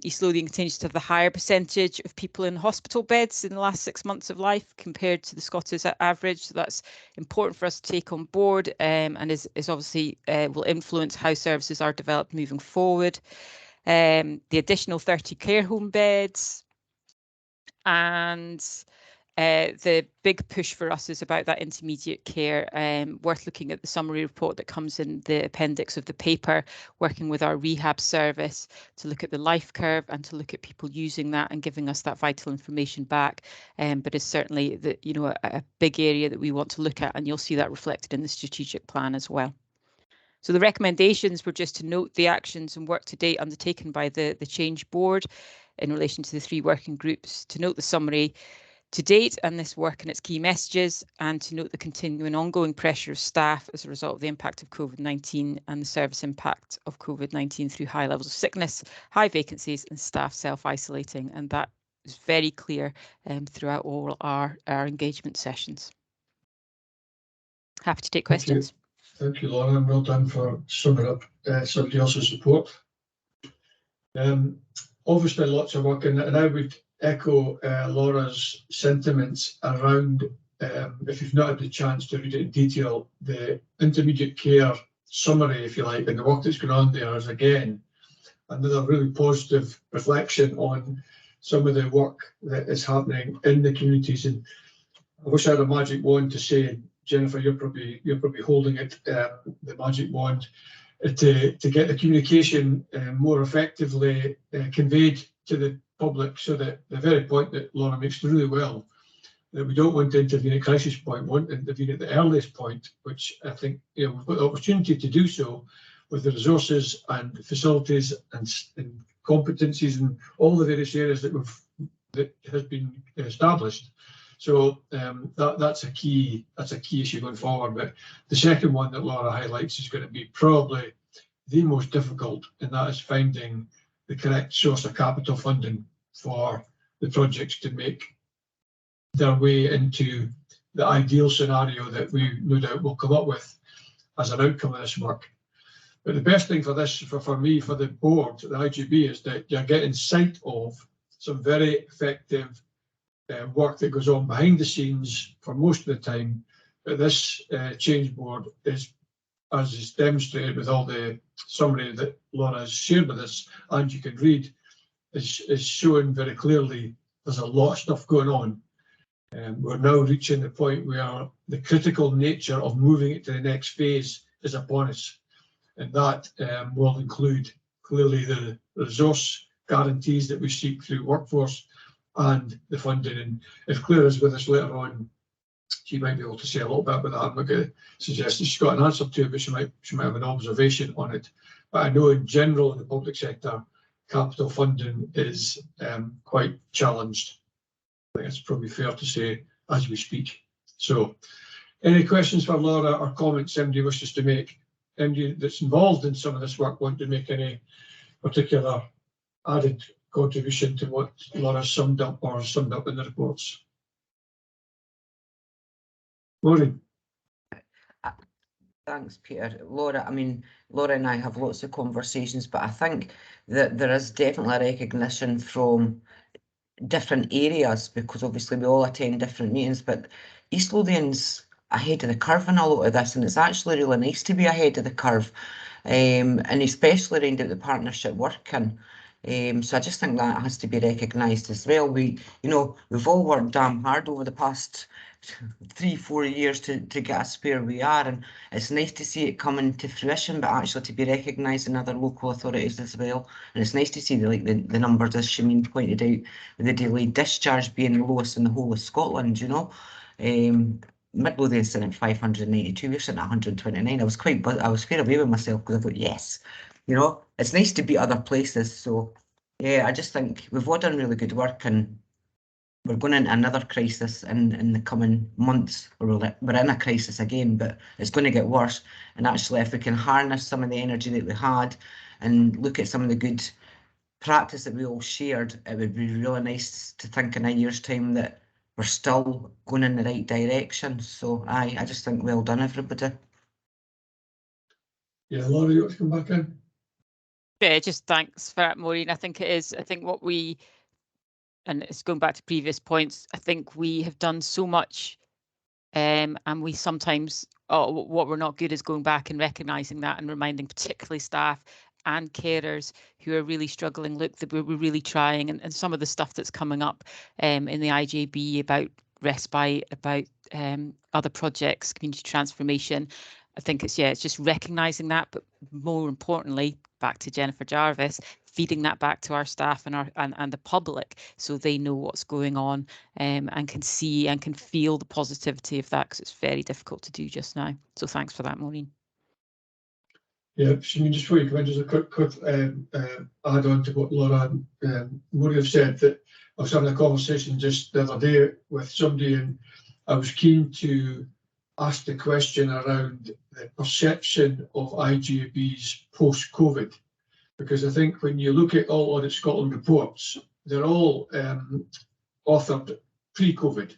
East Lothian continues to have the higher percentage of people in hospital beds in the last 6 months of life compared to the Scottish average. So that's important for us to take on board, and is obviously will influence how services are developed moving forward. The additional 30 care home beds, and the big push for us is about that intermediate care. Worth looking at the summary report that comes in the appendix of the paper, working with our rehab service to look at the life curve and to look at people using that and giving us that vital information back. But it's certainly a big area that we want to look at, and you'll see that reflected in the strategic plan as well. So the recommendations were just to note the actions and work to date undertaken by the Change Board in relation to the 3 working groups, to note the summary to date and this work and its key messages, and to note the continuing ongoing pressure of staff as a result of the impact of COVID-19 and the service impact of COVID-19 through high levels of sickness, high vacancies and staff self-isolating. And that is very clear throughout all our engagement sessions. Happy to take questions. Thank you, Laura, and well done for summing up somebody else's report. Obviously lots of work, and I would echo Laura's sentiments around if you've not had the chance to read it in detail, the intermediate care summary, if you like, and the work that's going on there is again another really positive reflection on some of the work that is happening in the communities. And I wish I had a magic wand to say, Jennifer, you're probably holding it, the magic wand, to get the communication more effectively conveyed to the public, so that the very point that Laura makes really well, that we don't want to intervene at crisis point, we want to intervene at the earliest point, which I think we've got the opportunity to do so with the resources and facilities and competencies in all the various areas that has been established. So that's a key issue going forward. But the second one that Laura highlights is going to be probably the most difficult, and that is finding the correct source of capital funding for the projects to make their way into the ideal scenario that we no doubt will come up with as an outcome of this work. But the best thing for this, for me, for the board, the IJB, is that you're getting sight of some very effective work that goes on behind the scenes for most of the time. But this change board is, as is demonstrated with all the summary that Laura has shared with us, and you can read, is showing very clearly there's a lot of stuff going on. We're now reaching the point where the critical nature of moving it to the next phase is upon us. And that will include clearly the resource guarantees that we seek through workforce and the funding. And if Claire is with us later on, she might be able to say a little bit about that. I'm not going to suggest that she's got an answer to it, but she might have an observation on it. But I know in general in the public sector, capital funding is quite challenged. I think it's probably fair to say as we speak. So any questions for Laura or comments somebody wishes to make? Anybody that's involved in some of this work want to make any particular added contribution to what Laura summed up in the reports? Maureen. Thanks, Peter. Laura, I mean, Laura and I have lots of conversations, but I think that there is definitely a recognition from different areas, because obviously we all attend different meetings, but East Lothian's ahead of the curve in a lot of this, and it's actually really nice to be ahead of the curve, and especially around the partnership working. So I just think that has to be recognised as well. We've all worked damn hard over the past 3-4 years to get us where we are, and it's nice to see it coming to fruition, but actually to be recognised in other local authorities as well. And it's nice to see the numbers, as Shameen pointed out, with the delayed discharge being the lowest in the whole of Scotland. Mid Lothian's sitting at 592, we're sitting at 129. I was fair away with myself because I thought, yes, it's nice to beat other places. So yeah, I just think we've all done really good work, and we're going into another crisis in the coming months. We're in a crisis again, but it's going to get worse. And actually, if we can harness some of the energy that we had and look at some of the good practice that we all shared, it would be really nice to think in a year's time that we're still going in the right direction. So I just think well done, everybody. Yeah, Laura, you want to come back in? Yeah, just thanks for that, Maureen. I think and it's going back to previous points, I think we have done so much, and we sometimes, what we're not good is going back and recognising that and reminding particularly staff and carers who are really struggling, look, that we're really trying, and some of the stuff that's coming up in the IJB about respite, about other projects, community transformation. I think it's just recognising that, but more importantly, back to Jennifer Jarvis, feeding that back to our staff and the public, so they know what's going on, and can see and can feel the positivity of that, because it's very difficult to do just now. So thanks for that, Maureen. Yeah, Shameen, just before you come in, just a quick add on to what Laura and Maureen have said. That I was having a conversation just the other day with somebody, and I was keen to ask the question around the perception of IJBs post-COVID, because I think when you look at all Audit Scotland reports, they're all authored pre-COVID,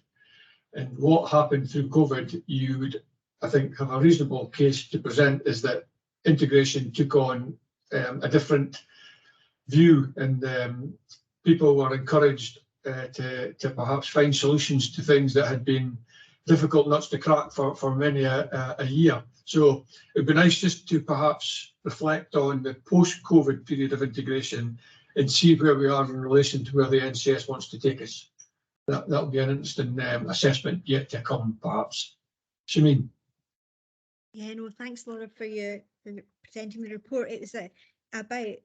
and what happened through COVID, you would, I think, have a reasonable case to present is that integration took on a different view, and people were encouraged to perhaps find solutions to things that had been difficult nuts to crack for many a year. So it'd be nice just to perhaps reflect on the post-COVID period of integration and see where we are in relation to where the NCS wants to take us. That'll be an interesting assessment yet to come, perhaps. Sinead. Yeah, no, thanks, Laura, for presenting the report. It's about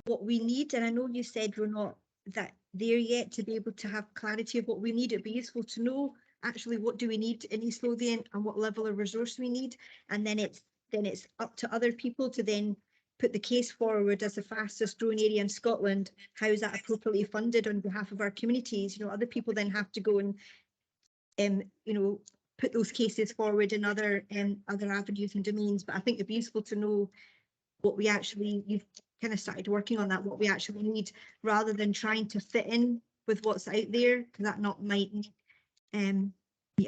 what we need, and I know you said we're not that there yet to be able to have clarity of what we need. It'd be useful to know actually what do we need in East Lothian and what level of resource we need, and then it's up to other people to then put the case forward as the fastest growing area in Scotland. How is that appropriately funded on behalf of our communities? You know, other people then have to go and you know, put those cases forward in other avenues and domains. But I think it'd be useful to know what we actually, you've kind of started working on that, what we actually need, rather than trying to fit in with what's out there, because that might meet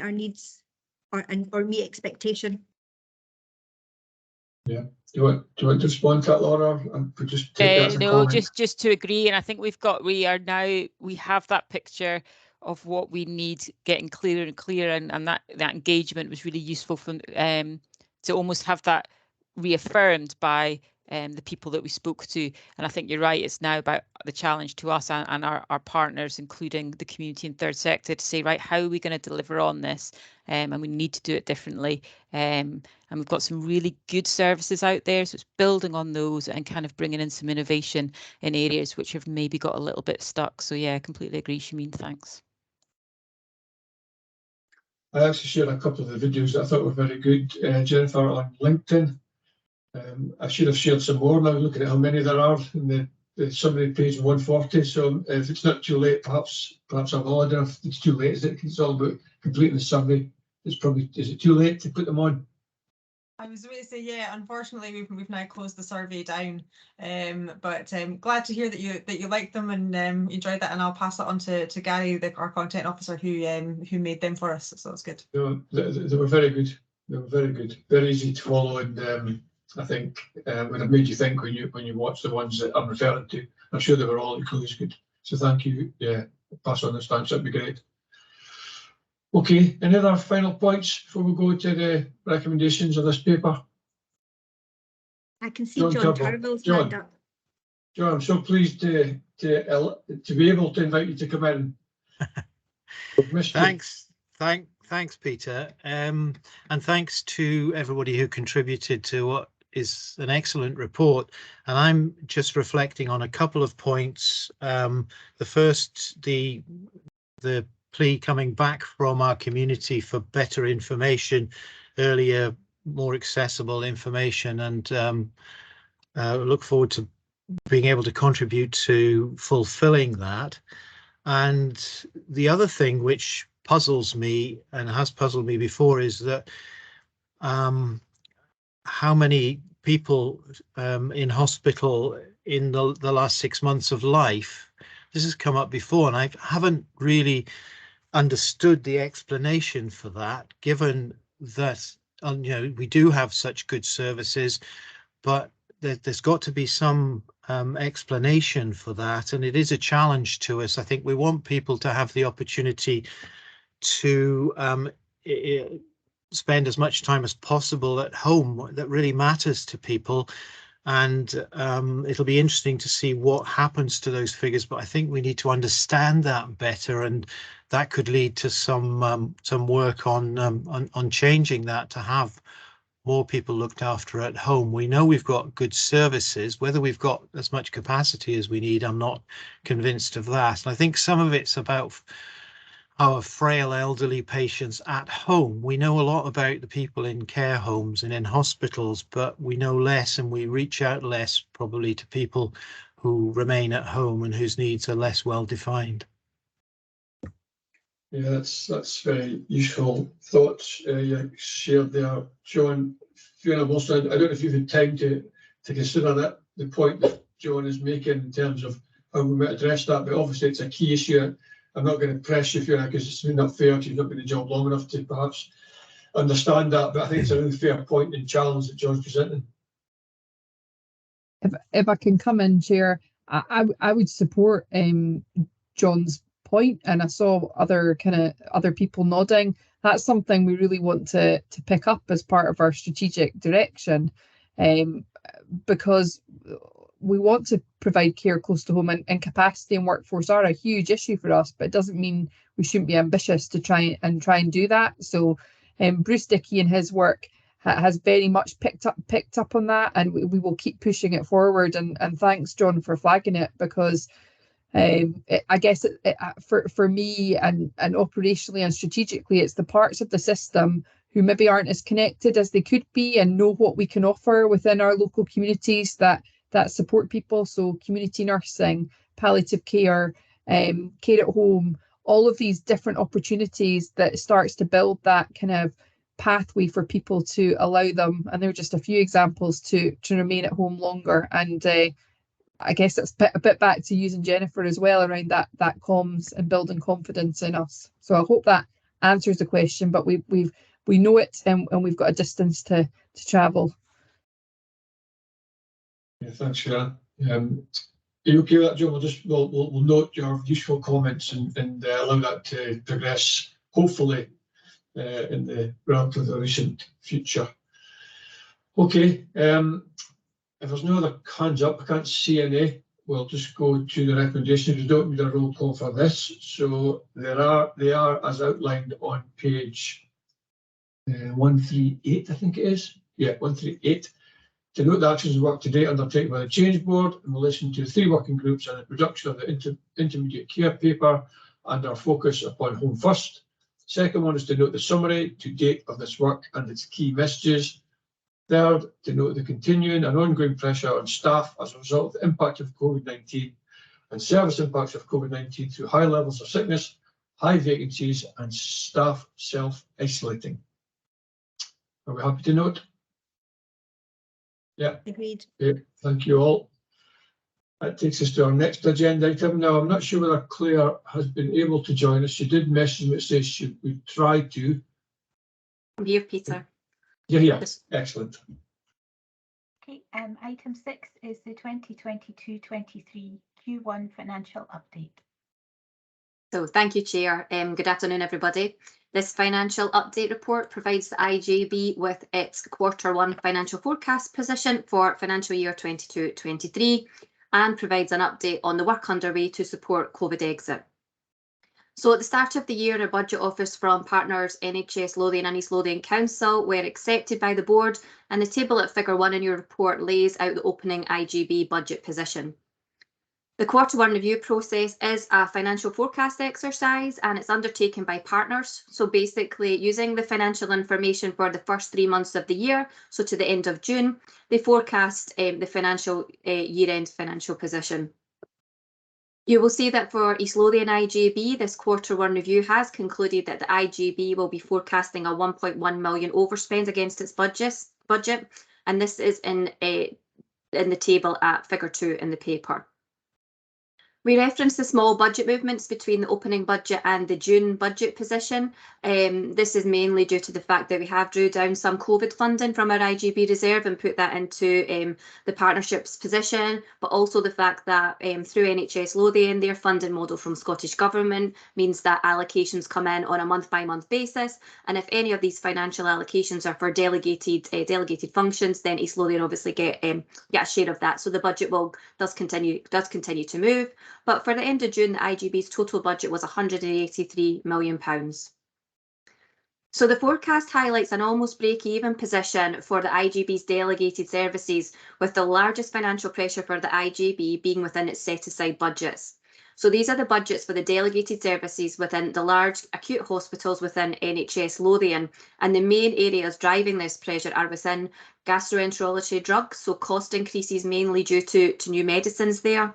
our needs or meet expectation. Yeah. Do you want to respond to that, Laura? And just take that as a no, comment? just to agree. And I think we have that picture of what we need getting clearer and clearer, and that engagement was really useful for to almost have that reaffirmed by the people that we spoke to. And I think you're right, it's now about the challenge to us and our partners, including the community and third sector, to say, right, how are we going to deliver on this? And we need to do it differently. And we've got some really good services out there, so it's building on those and kind of bringing in some innovation in areas which have maybe got a little bit stuck. So yeah, I completely agree, Shameen, thanks. I actually shared a couple of the videos that I thought were very good, Jennifer, on LinkedIn. I should have shared some more now, looking at how many there are in the summary page 140. So if it's not too late, perhaps I'm odd enough. It's too late, is it? It's all about completing the summary. Is it too late to put them on? I was going to say, yeah, unfortunately we've now closed the survey down, but glad to hear that you liked them and enjoyed that, and I'll pass it on to Gary, our content officer, who made them for us. So it's good. They were very good. They were very good, very easy to follow, and I think would have made you think when you watch the ones that I'm referring to. I'm sure they were all equally as good. So thank you. Yeah, pass on this thanks. That'd be great. Okay, any other final points before we go to the recommendations of this paper? I can see John Turville's hand up. John, I'm so pleased to be able to invite you to come in. Thanks, Peter, and thanks to everybody who contributed to what is an excellent report. And I'm just reflecting on a couple of points. The first, the plea coming back from our community for better information, earlier, more accessible information, and look forward to being able to contribute to fulfilling that. And the other thing which puzzles me and has puzzled me before is that how many people in hospital in the last 6 months of life. This has come up before, and I haven't really understood the explanation for that, given that we do have such good services, but there's got to be some explanation for that, and it is a challenge to us. I think we want people to have the opportunity to spend as much time as possible at home. That really matters to people, and it'll be interesting to see what happens to those figures, but I think we need to understand that better, and that could lead to some work on changing that, to have more people looked after at home. We know we've got good services. Whether we've got as much capacity as we need, I'm not convinced of that. And I think some of it's about our frail elderly patients at home. We know a lot about the people in care homes and in hospitals, but we know less, and we reach out less probably to people who remain at home and whose needs are less well defined. Yeah, that's very useful thoughts you shared there, John. Fiona Wilson, I don't know if you've had time to consider that, the point that John is making in terms of how we might address that, but obviously it's a key issue. I'm not going to press you, Fiona, because it's not fair to you. You've not been in the job long enough to perhaps understand that, but I think it's a really fair point and challenge that John's presenting. If I can come in, Chair, I would support John's point, and I saw other people nodding. that's something we really want to pick up as part of our strategic direction, because we want to provide care close to home, and capacity and workforce are a huge issue for us, but it doesn't mean we shouldn't be ambitious to try and do that. So Bruce Dickey and his work has very much picked up on that, and we will keep pushing it forward. And thanks, John, for flagging it, because I guess for me and operationally and strategically, it's the parts of the system who maybe aren't as connected as they could be and know what we can offer within our local communities that support people. So community nursing, palliative care, care at home, all of these different opportunities that starts to build that kind of pathway for people to allow them, and there are just a few examples, to remain at home longer. And I guess it's a bit back to using Jennifer as well around that comms and building confidence in us. So I hope that answers the question, but we know it, and we've got a distance to travel. Yeah, thanks, Sharon. Are you okay with that, John? We'll note your useful comments and allow that to progress, hopefully, in the relatively recent future. Okay. If there's no other hands up, I can't see any. We'll just go to the recommendations. We don't need a roll call for this. So they are as outlined on page 138, I think it is. Yeah, 138. To note the actions of work to date undertaken by the Change Board in relation to 3 working groups and the production of the intermediate care paper and our focus upon Home First. Second one is to note the summary to date of this work and its key messages. Third, to note the continuing and ongoing pressure on staff as a result of the impact of COVID-19 and service impacts of COVID-19 through high levels of sickness, high vacancies, and staff self-isolating. Are we happy to note? Yeah. Agreed. Okay, thank you all. That takes us to our next agenda item. Now, I'm not sure whether Claire has been able to join us. She did message me, say should we try to. I'm here, Peter. Yeah, yes, excellent. Okay, item 6 is the 2022-23 Q1 financial update. So thank you, Chair. Good afternoon, everybody. This financial update report provides the IJB with its Q1 financial forecast position for financial year 22-23 and provides an update on the work underway to support COVID exit. So at the start of the year, a budget offers from partners NHS Lothian and East Lothian Council were accepted by the board, and the table at figure 1 in your report lays out the opening IJB budget position. The Q1 review process is a financial forecast exercise, and it's undertaken by partners. So basically using the financial information for the first 3 months of the year, so to the end of June, they forecast the financial year-end financial position. You will see that for East Lothian IJB, this Q1 review has concluded that the IJB will be forecasting a 1.1 million overspend against its budget, and this is in the table at figure 2 in the paper. We reference the small budget movements between the opening budget and the June budget position. This is mainly due to the fact that we have drew down some COVID funding from our IJB reserve and put that into the partnership's position, but also the fact that through NHS Lothian, their funding model from Scottish Government means that allocations come in on a month-by-month basis, and if any of these financial allocations are for delegated functions, then East Lothian obviously get a share of that. So the budget does continue to move. But for the end of June, the IJB's total budget was £183 million. So the forecast highlights an almost break-even position for the IJB's delegated services, with the largest financial pressure for the IJB being within its set-aside budgets. So these are the budgets for the delegated services within the large acute hospitals within NHS Lothian, and the main areas driving this pressure are within gastroenterology drugs, so cost increases mainly due to new medicines there,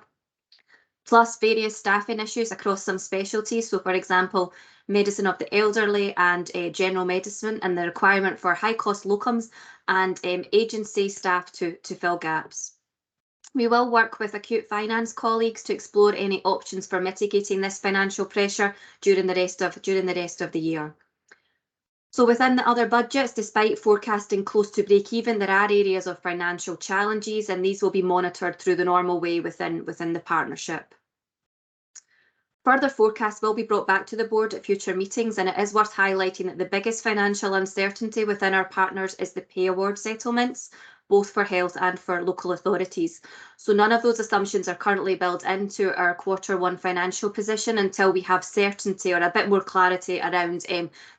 plus various staffing issues across some specialties. So for example, medicine of the elderly and general medicine, and the requirement for high cost locums and agency staff to fill gaps. We will work with acute finance colleagues to explore any options for mitigating this financial pressure during the rest of the year. So within the other budgets, despite forecasting close to break even, there are areas of financial challenges, and these will be monitored through the normal way within the partnership. Further forecasts will be brought back to the board at future meetings, and it is worth highlighting that the biggest financial uncertainty within our partners is the pay award settlements, both for health and for local authorities. So none of those assumptions are currently built into our Q1 financial position until we have certainty or a bit more clarity around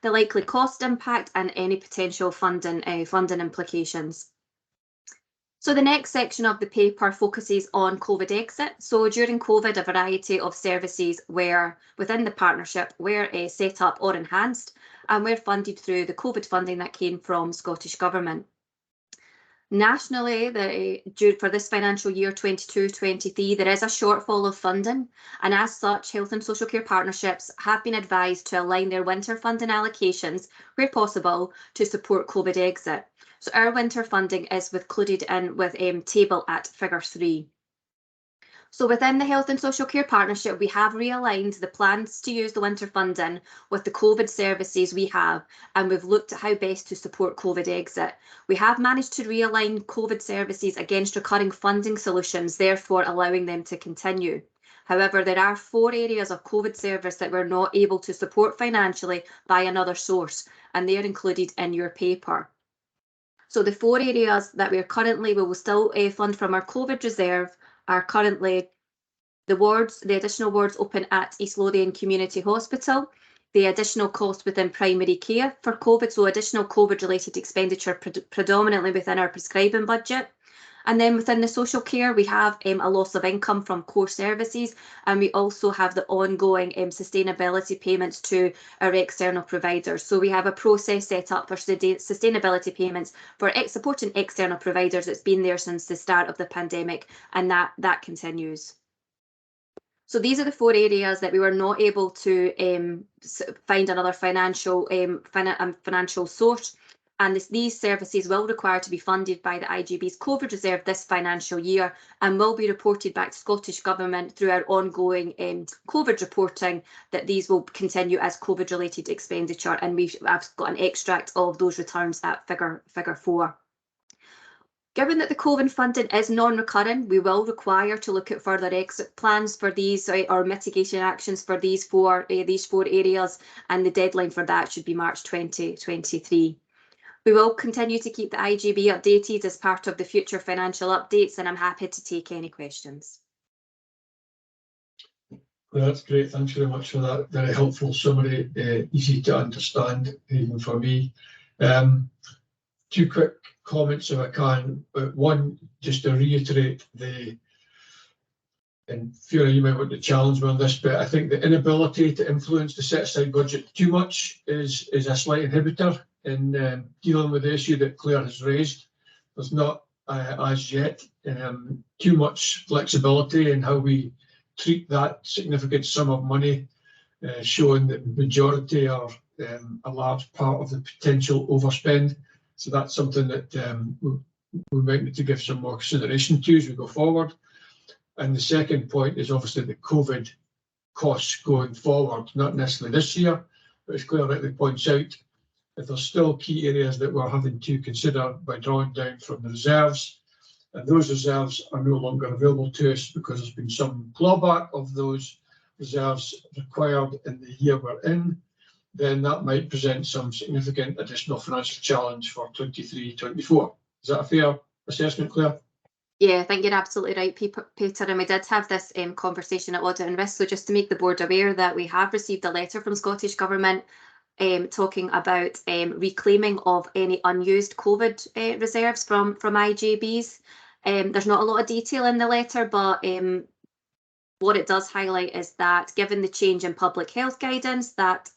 the likely cost impact and any potential funding implications. So the next section of the paper focuses on COVID exit. So during COVID, a variety of services were within the partnership were set up or enhanced and were funded through the COVID funding that came from Scottish Government. Nationally, for this financial year 22-23, there is a shortfall of funding, and as such, health and social care partnerships have been advised to align their winter funding allocations, where possible, to support COVID exit. So our winter funding is included in with table at figure 3. So within the Health and Social Care Partnership, we have realigned the plans to use the winter funding with the COVID services we have, and we've looked at how best to support COVID exit. We have managed to realign COVID services against recurring funding solutions, therefore allowing them to continue. However, there are 4 areas of COVID service that we're not able to support financially by another source, and they're included in your paper. So the 4 areas that we will still fund from our COVID reserve are currently the additional wards open at East Lothian Community Hospital, the additional cost within primary care for COVID, so additional COVID related expenditure predominantly within our prescribing budget. And then within the social care, we have a loss of income from core services, and we also have the ongoing sustainability payments to our external providers. So we have a process set up for sustainability payments for supporting external providers. It's been there since the start of the pandemic, and that continues. So these are the 4 areas that we were not able to find another financial source. And these services will require to be funded by the IJB's COVID reserve this financial year and will be reported back to Scottish Government through our ongoing COVID reporting that these will continue as COVID related expenditure, and I've got an extract of those returns at figure 4. Given that the COVID funding is non-recurring, we will require to look at further exit plans for these or mitigation actions for these 4 areas, and the deadline for that should be March 2023. We will continue to keep the IJB updated as part of the future financial updates, and I'm happy to take any questions. Well, that's great. Thanks very much for that very helpful summary, easy to understand even for me. 2 quick comments if I can. One, just to reiterate and Fiona, you might want to challenge me on this, but I think the inability to influence the set-aside budget too much is a slight inhibitor in dealing with the issue that Claire has raised. There's not as yet too much flexibility in how we treat that significant sum of money, showing that the majority are a large part of the potential overspend. So that's something that we might need to give some more consideration to as we go forward. And the second point is obviously the COVID costs going forward, not necessarily this year, but as Claire rightly points out, if there's still key areas that we're having to consider by drawing down from the reserves, and those reserves are no longer available to us because there's been some clawback of those reserves required in the year we're in, then that might present some significant additional financial challenge for 23-24. Is that a fair assessment, Claire? Yeah, I think you're absolutely right, Peter, and we did have this conversation at Audit and Risk. So just to make the board aware that we have received a letter from Scottish Government talking about reclaiming of any unused COVID reserves from IJBs. There's not a lot of detail in the letter, but what it does highlight is that given the change in public health guidance, that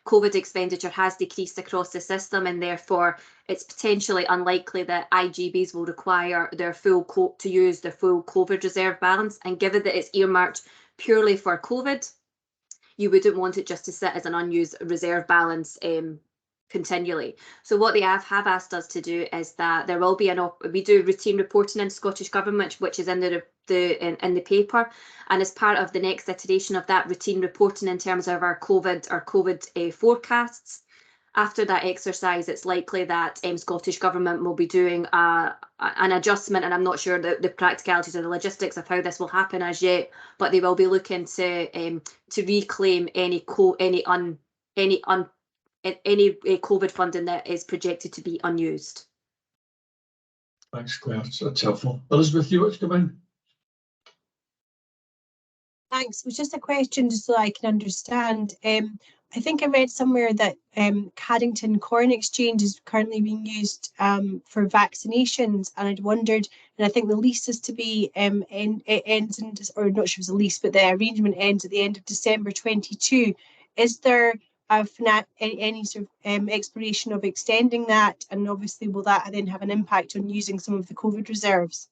COVID expenditure has decreased across the system, and therefore it's potentially unlikely that IJBs will require to use their full COVID reserve balance. And given that it's earmarked purely for COVID, you wouldn't want it just to sit as an unused reserve balance continually. So what they have asked us to do is that there will be we do routine reporting in Scottish Government, which is in the paper, and as part of the next iteration of that routine reporting in terms of our COVID forecasts, after that exercise, it's likely that Scottish Government will be doing an adjustment, and I'm not sure the practicalities or the logistics of how this will happen as yet, but they will be looking to reclaim any COVID funding that is projected to be unused. Thanks, Claire. That's helpful. Elizabeth, you want to come in? Thanks. It was just a question just so I can understand. I think I read somewhere that Caddington Corn Exchange is currently being used for vaccinations, and I'd wondered, and I think the lease is to be ends in, or not sure if it's a lease, but the arrangement ends at the end of December 22. Is there any sort of exploration of extending that, and obviously will that then have an impact on using some of the COVID reserves?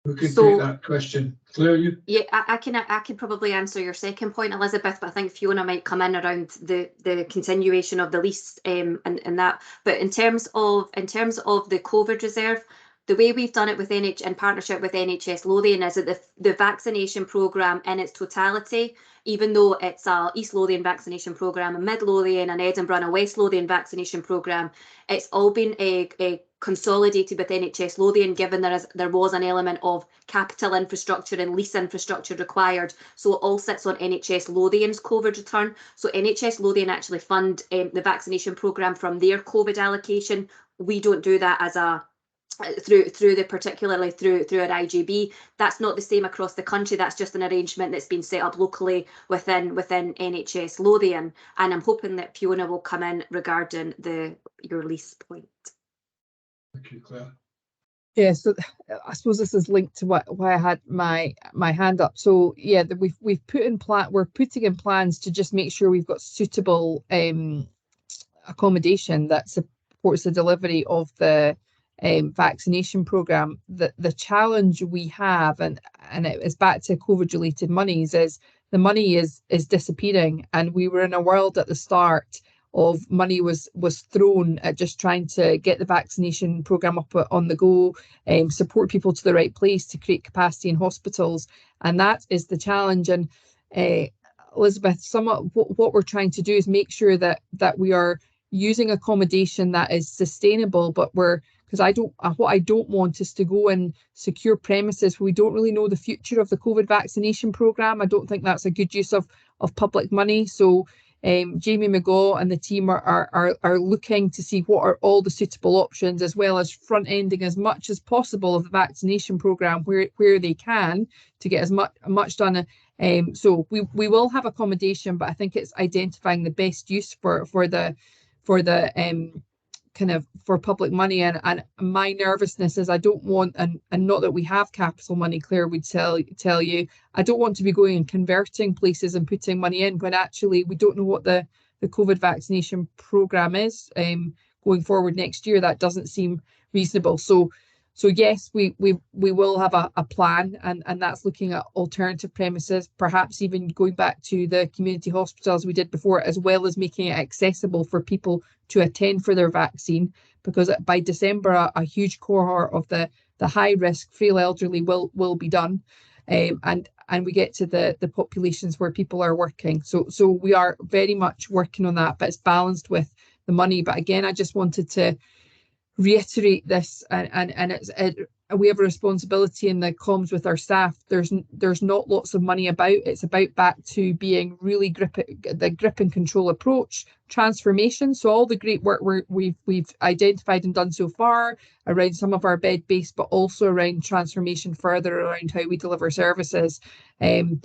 Who can take that question? Claire, you? Yeah, I can probably answer your second point, Elizabeth, but I think Fiona might come in around the continuation of the lease and that. But in terms of the COVID reserve, the way we've done it with in partnership with NHS Lothian is that the vaccination programme in its totality, even though it's a East Lothian vaccination programme, a Mid Lothian, an Edinburgh and a West Lothian vaccination programme, it's all been consolidated with NHS Lothian, given there was an element of capital infrastructure and lease infrastructure required. So it all sits on NHS Lothian's COVID return. So NHS Lothian actually fund the vaccination programme from their COVID allocation. We don't do that as particularly through our IJB. That's not the same across the country. That's just an arrangement that's been set up locally within NHS Lothian. And I'm hoping that Fiona will come in regarding your lease point. Thank you, Claire. Yeah, so I suppose this is linked to why I had my hand up. So yeah, we're putting in plans to just make sure we've got suitable accommodation that supports the delivery of the vaccination programme. The challenge we have, and it is back to COVID related monies, is the money is disappearing, and we were in a world at the start of money was thrown at just trying to get the vaccination programme up on the go, support people to the right place to create capacity in hospitals, and that is the challenge. And Elizabeth, somewhat what we're trying to do is make sure that we are using accommodation that is sustainable, but because what I don't want is to go and secure premises where we don't really know the future of the COVID vaccination programme. I don't think that's a good use of public money. So Jamie McGaw and the team are looking to see what are all the suitable options, as well as front-ending as much as possible of the vaccination programme where they can to get as much done. So we will have accommodation, but I think it's identifying the best use for the kind of for public money. And my nervousness is I don't want, and not that we have capital money, Claire would tell you, I don't want to be going and converting places and putting money in when actually we don't know what the COVID vaccination programme is going forward next year. That doesn't seem reasonable. So yes, we will have a plan, and that's looking at alternative premises, perhaps even going back to the community hospitals we did before, as well as making it accessible for people to attend for their vaccine, because by December a huge cohort of the high risk frail elderly will be done, and we get to the populations where people are working. So we are very much working on that, but it's balanced with the money. But again, I just wanted to reiterate this, and we have a responsibility in the comms with our staff. There's not lots of money about. It's about back to being really the grip and control approach, transformation. So all the great work we've identified and done so far around some of our bed base, but also around transformation further around how we deliver services. I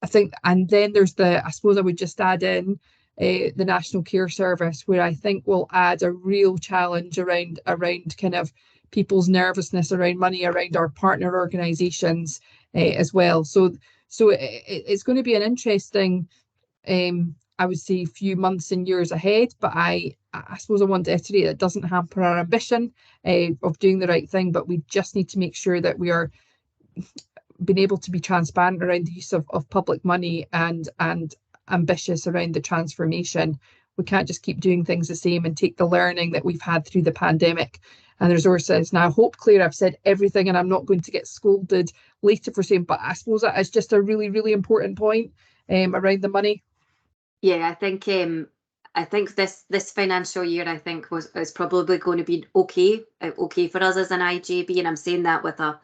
think, and then there's I suppose I would just add in the National Care Service, where I think will add a real challenge around kind of people's nervousness around money, around our partner organisations as well. So it's going to be an interesting, I would say, few months and years ahead. But I suppose I want to iterate that it doesn't hamper our ambition of doing the right thing, but we just need to make sure that we are being able to be transparent around the use of public money and ambitious around the transformation. We can't just keep doing things the same and take the learning that we've had through the pandemic and the resources. Now, I hope, Claire, I've said everything and I'm not going to get scolded later for saying, but I suppose that is just a really, really important point around the money. Yeah, I think this financial year is probably going to be okay for us as an IJB, and I'm saying that with a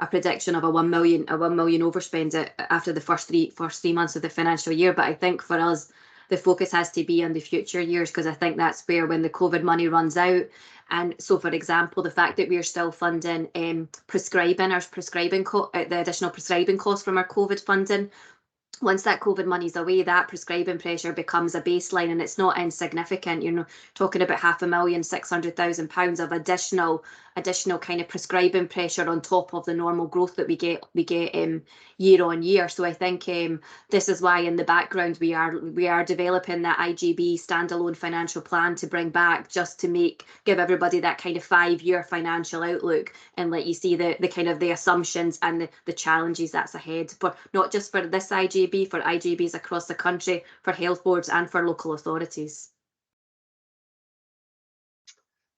prediction of a 1 million overspend after the first three months of the financial year. But I think for us, the focus has to be on the future years, because I think that's where, when the COVID money runs out. And so, for example, the fact that we are still funding the additional prescribing costs from our COVID funding. Once that COVID money's away, that prescribing pressure becomes a baseline, and it's not insignificant. You know, talking about £500,000, £600,000 of additional kind of prescribing pressure on top of the normal growth that we get year on year. So I think this is why in the background we are developing that IJB standalone financial plan to bring back, just to give everybody that kind of 5-year financial outlook and let you see the kind of the assumptions and the challenges that's ahead, for not just for this IJB, for IJBs across the country, for health boards and for local authorities.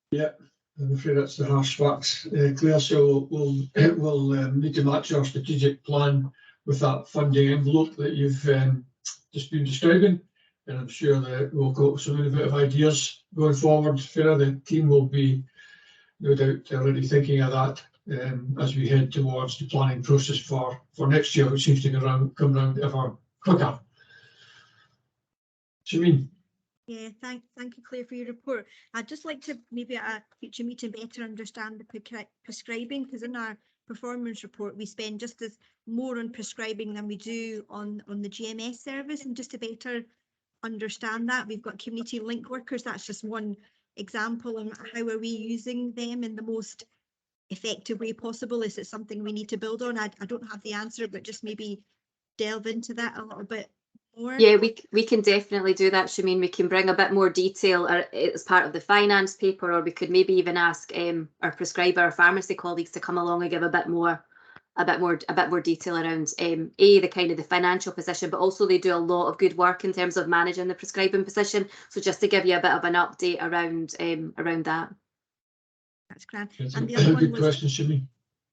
Yeah, I'm afraid that's the harsh facts, Claire. So we'll need to match our strategic plan with that funding envelope that you've just been describing, and I'm sure that we'll go some innovative ideas going forward. Fiona, the team will be no doubt already thinking of that as we head towards the planning process for next year, which seems to come round ever quicker. Siobhan. Yeah, thank you, Claire, for your report. I'd just like to maybe at a future meeting better understand the prescribing, because in our performance report we spend just as more on prescribing than we do on the GMS service, and just to better understand that, we've got community link workers. That's just one example, and how are we using them in the most effective way possible? Is it something we need to build on? I don't have the answer, but just maybe delve into that a little bit more. Yeah, we can definitely do that, Siobhan. We can bring a bit more detail as part of the finance paper, or we could maybe even ask our prescriber or pharmacy colleagues to come along and give a bit more detail around the kind of the financial position, but also they do a lot of good work in terms of managing the prescribing position. So just to give you a bit of an update around that. That's grand. That's And the other a one good was, question, Siobhan.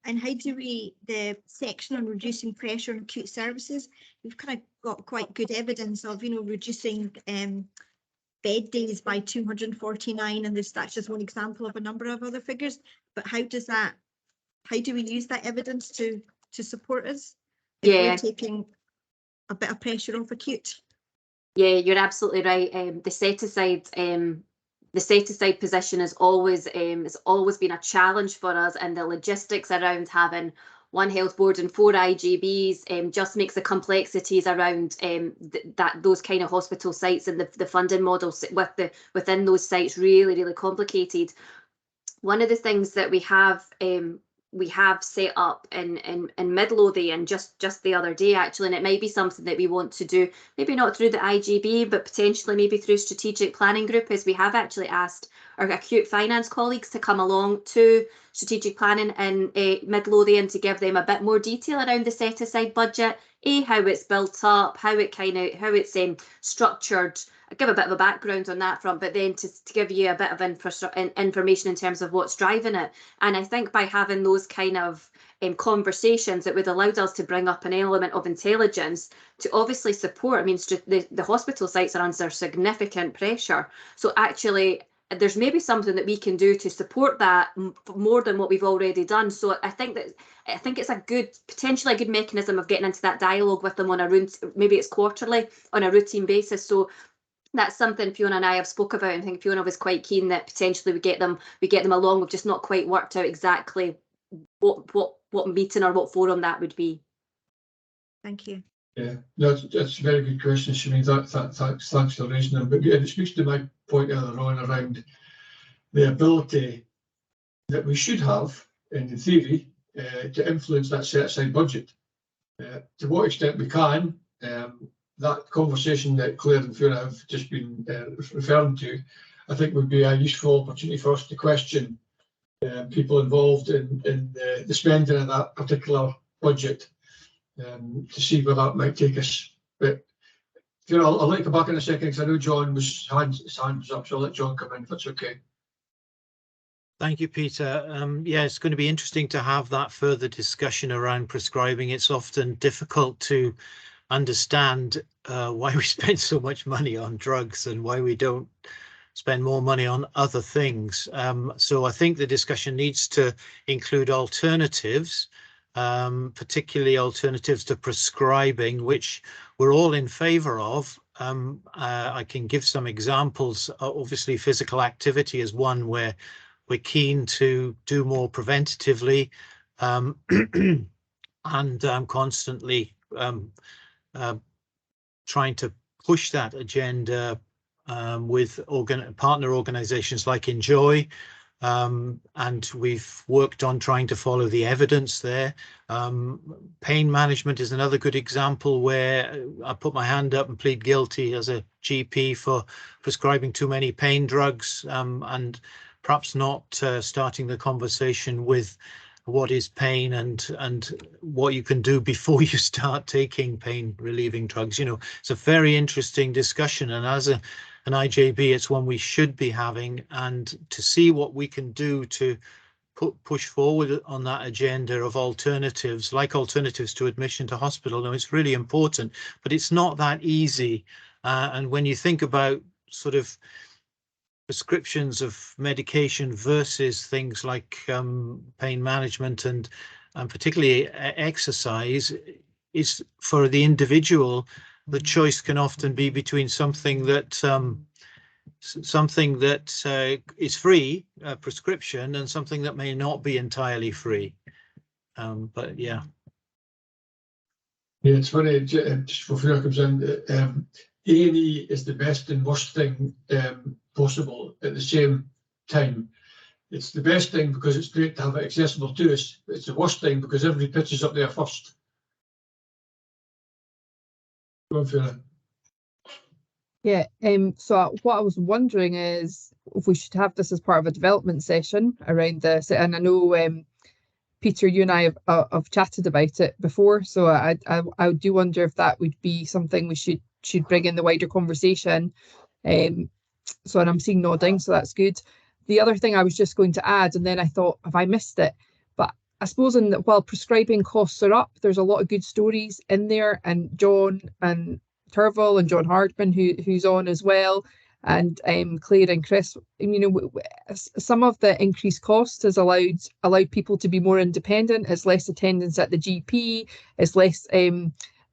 and how do the section on reducing pressure on acute services, we've kind of got quite good evidence of, reducing bed days by 249, and that's just one example of a number of other figures. But how do we use that evidence to support us if we're taking a bit of pressure off acute? Yeah, you're absolutely right. The set aside position has always been a challenge for us, and the logistics around having one health board and 4 IJBs just makes the complexities around those kind of hospital sites and the funding models within those sites really, really complicated. One of the things that we have set up in Mid-Lothian just the other day, actually, and it might be something that we want to do, maybe not through the IJB, but potentially maybe through strategic planning group, is we have actually asked our acute finance colleagues to come along to strategic planning in Mid-Lothian to give them a bit more detail around the set aside budget, how it's built up, how it's structured. I'll give a bit of a background on that front, but then to give you a bit of information in terms of what's driving it. And I think by having those kind of conversations, it would allow us to bring up an element of intelligence to obviously support. I mean, the hospital sites are under significant pressure. So actually, there's maybe something that we can do to support that more than what we've already done. So I think it's potentially a good mechanism of getting into that dialogue with them maybe it's quarterly on a routine basis. So that's something Fiona and I have spoke about, and I think Fiona was quite keen that potentially we get them along. We've just not quite worked out exactly what meeting or what forum that would be. Thank you. Yeah, that's a very good question, Siobhan. Thanks for raising them. But it speaks to my point earlier on around the ability that we should have, in theory, to influence that set aside budget. To what extent we can, that conversation that Claire and Fiona have just been referring to, I think would be a useful opportunity for us to question people involved in the spending of that particular budget, to see where that might take us. But Fiona, I'll let you come back in a second, because I know John his hand was up, so I'll let John come in if that's okay. Thank you, Peter. Yeah, it's going to be interesting to have that further discussion around prescribing. It's often difficult to understand why we spend so much money on drugs and why we don't spend more money on other things. So I think the discussion needs to include alternatives, particularly alternatives to prescribing, which we're all in favour of. I can give some examples. Obviously, physical activity is one where we're keen to do more preventatively, and constantly trying to push that agenda with partner organisations like Enjoy, and we've worked on trying to follow the evidence there. Pain management is another good example where I put my hand up and plead guilty as a GP for prescribing too many pain drugs, and perhaps not starting the conversation with what is pain and what you can do before you start taking pain relieving drugs. You know, it's a very interesting discussion, and as an IJB, it's one we should be having, and to see what we can do to push forward on that agenda of alternatives, like alternatives to admission to hospital. Now, it's really important, but it's not that easy. And when you think about sort of prescriptions of medication versus things like pain management and particularly exercise, is for the individual, the choice can often be between something that is free, prescription, and something that may not be entirely free. But yeah. Yeah, it's funny, just before I comes in, A&E is the best and worst thing possible at the same time. It's the best thing because it's great to have it accessible to us. It's the worst thing because everybody pitches up there first. Go on, Fiona. Yeah, so what I was wondering is if we should have this as part of a development session around this, and I know Peter, you and I have chatted about it before, so I do wonder if that would be something we should bring in the wider conversation. So, and I'm seeing nodding, so that's good. The other thing I was just going to add, and then I thought, have I missed it? But I suppose while prescribing costs are up, there's a lot of good stories in there, and John and Turville and John Hardman, who's on as well, and Claire and Chris. You know, some of the increased cost has allowed people to be more independent. It's less attendance at the GP. It's less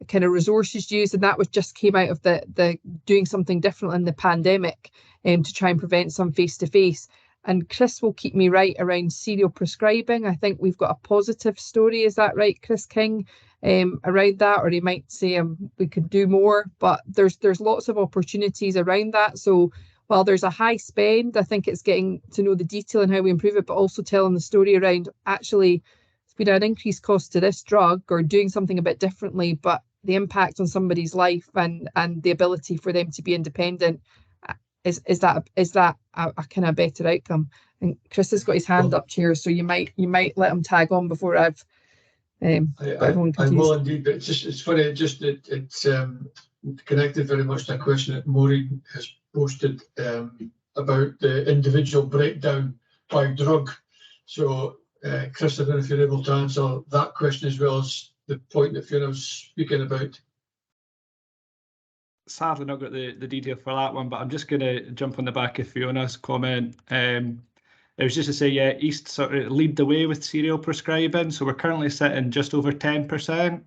kind of resources used, and that was just came out of the doing something different in the pandemic to try and prevent some face-to-face. And Chris will keep me right around serial prescribing. I think we've got a positive story, is that right, Chris King, around that? Or he might say we could do more, but there's lots of opportunities around that. So while there's a high spend, I think it's getting to know the detail and how we improve it, but also telling the story around actually it's been an increased cost to this drug or doing something a bit differently, but the impact on somebody's life and the ability for them to be independent, is that a kind of better outcome. And Chris has got his hand up, Chair, so you might let him tag on before I've I will indeed, but it's funny, it's connected very much to a question that Maureen has posted about the individual breakdown by drug. So Chris, I don't know if you're able to answer that question as well as the point that Fiona was speaking about. Sadly not got the detail for that one, but I'm just going to jump on the back of Fiona's comment. It was just to say, yeah, East sort of lead the way with serial prescribing, so we're currently sitting just over 10%.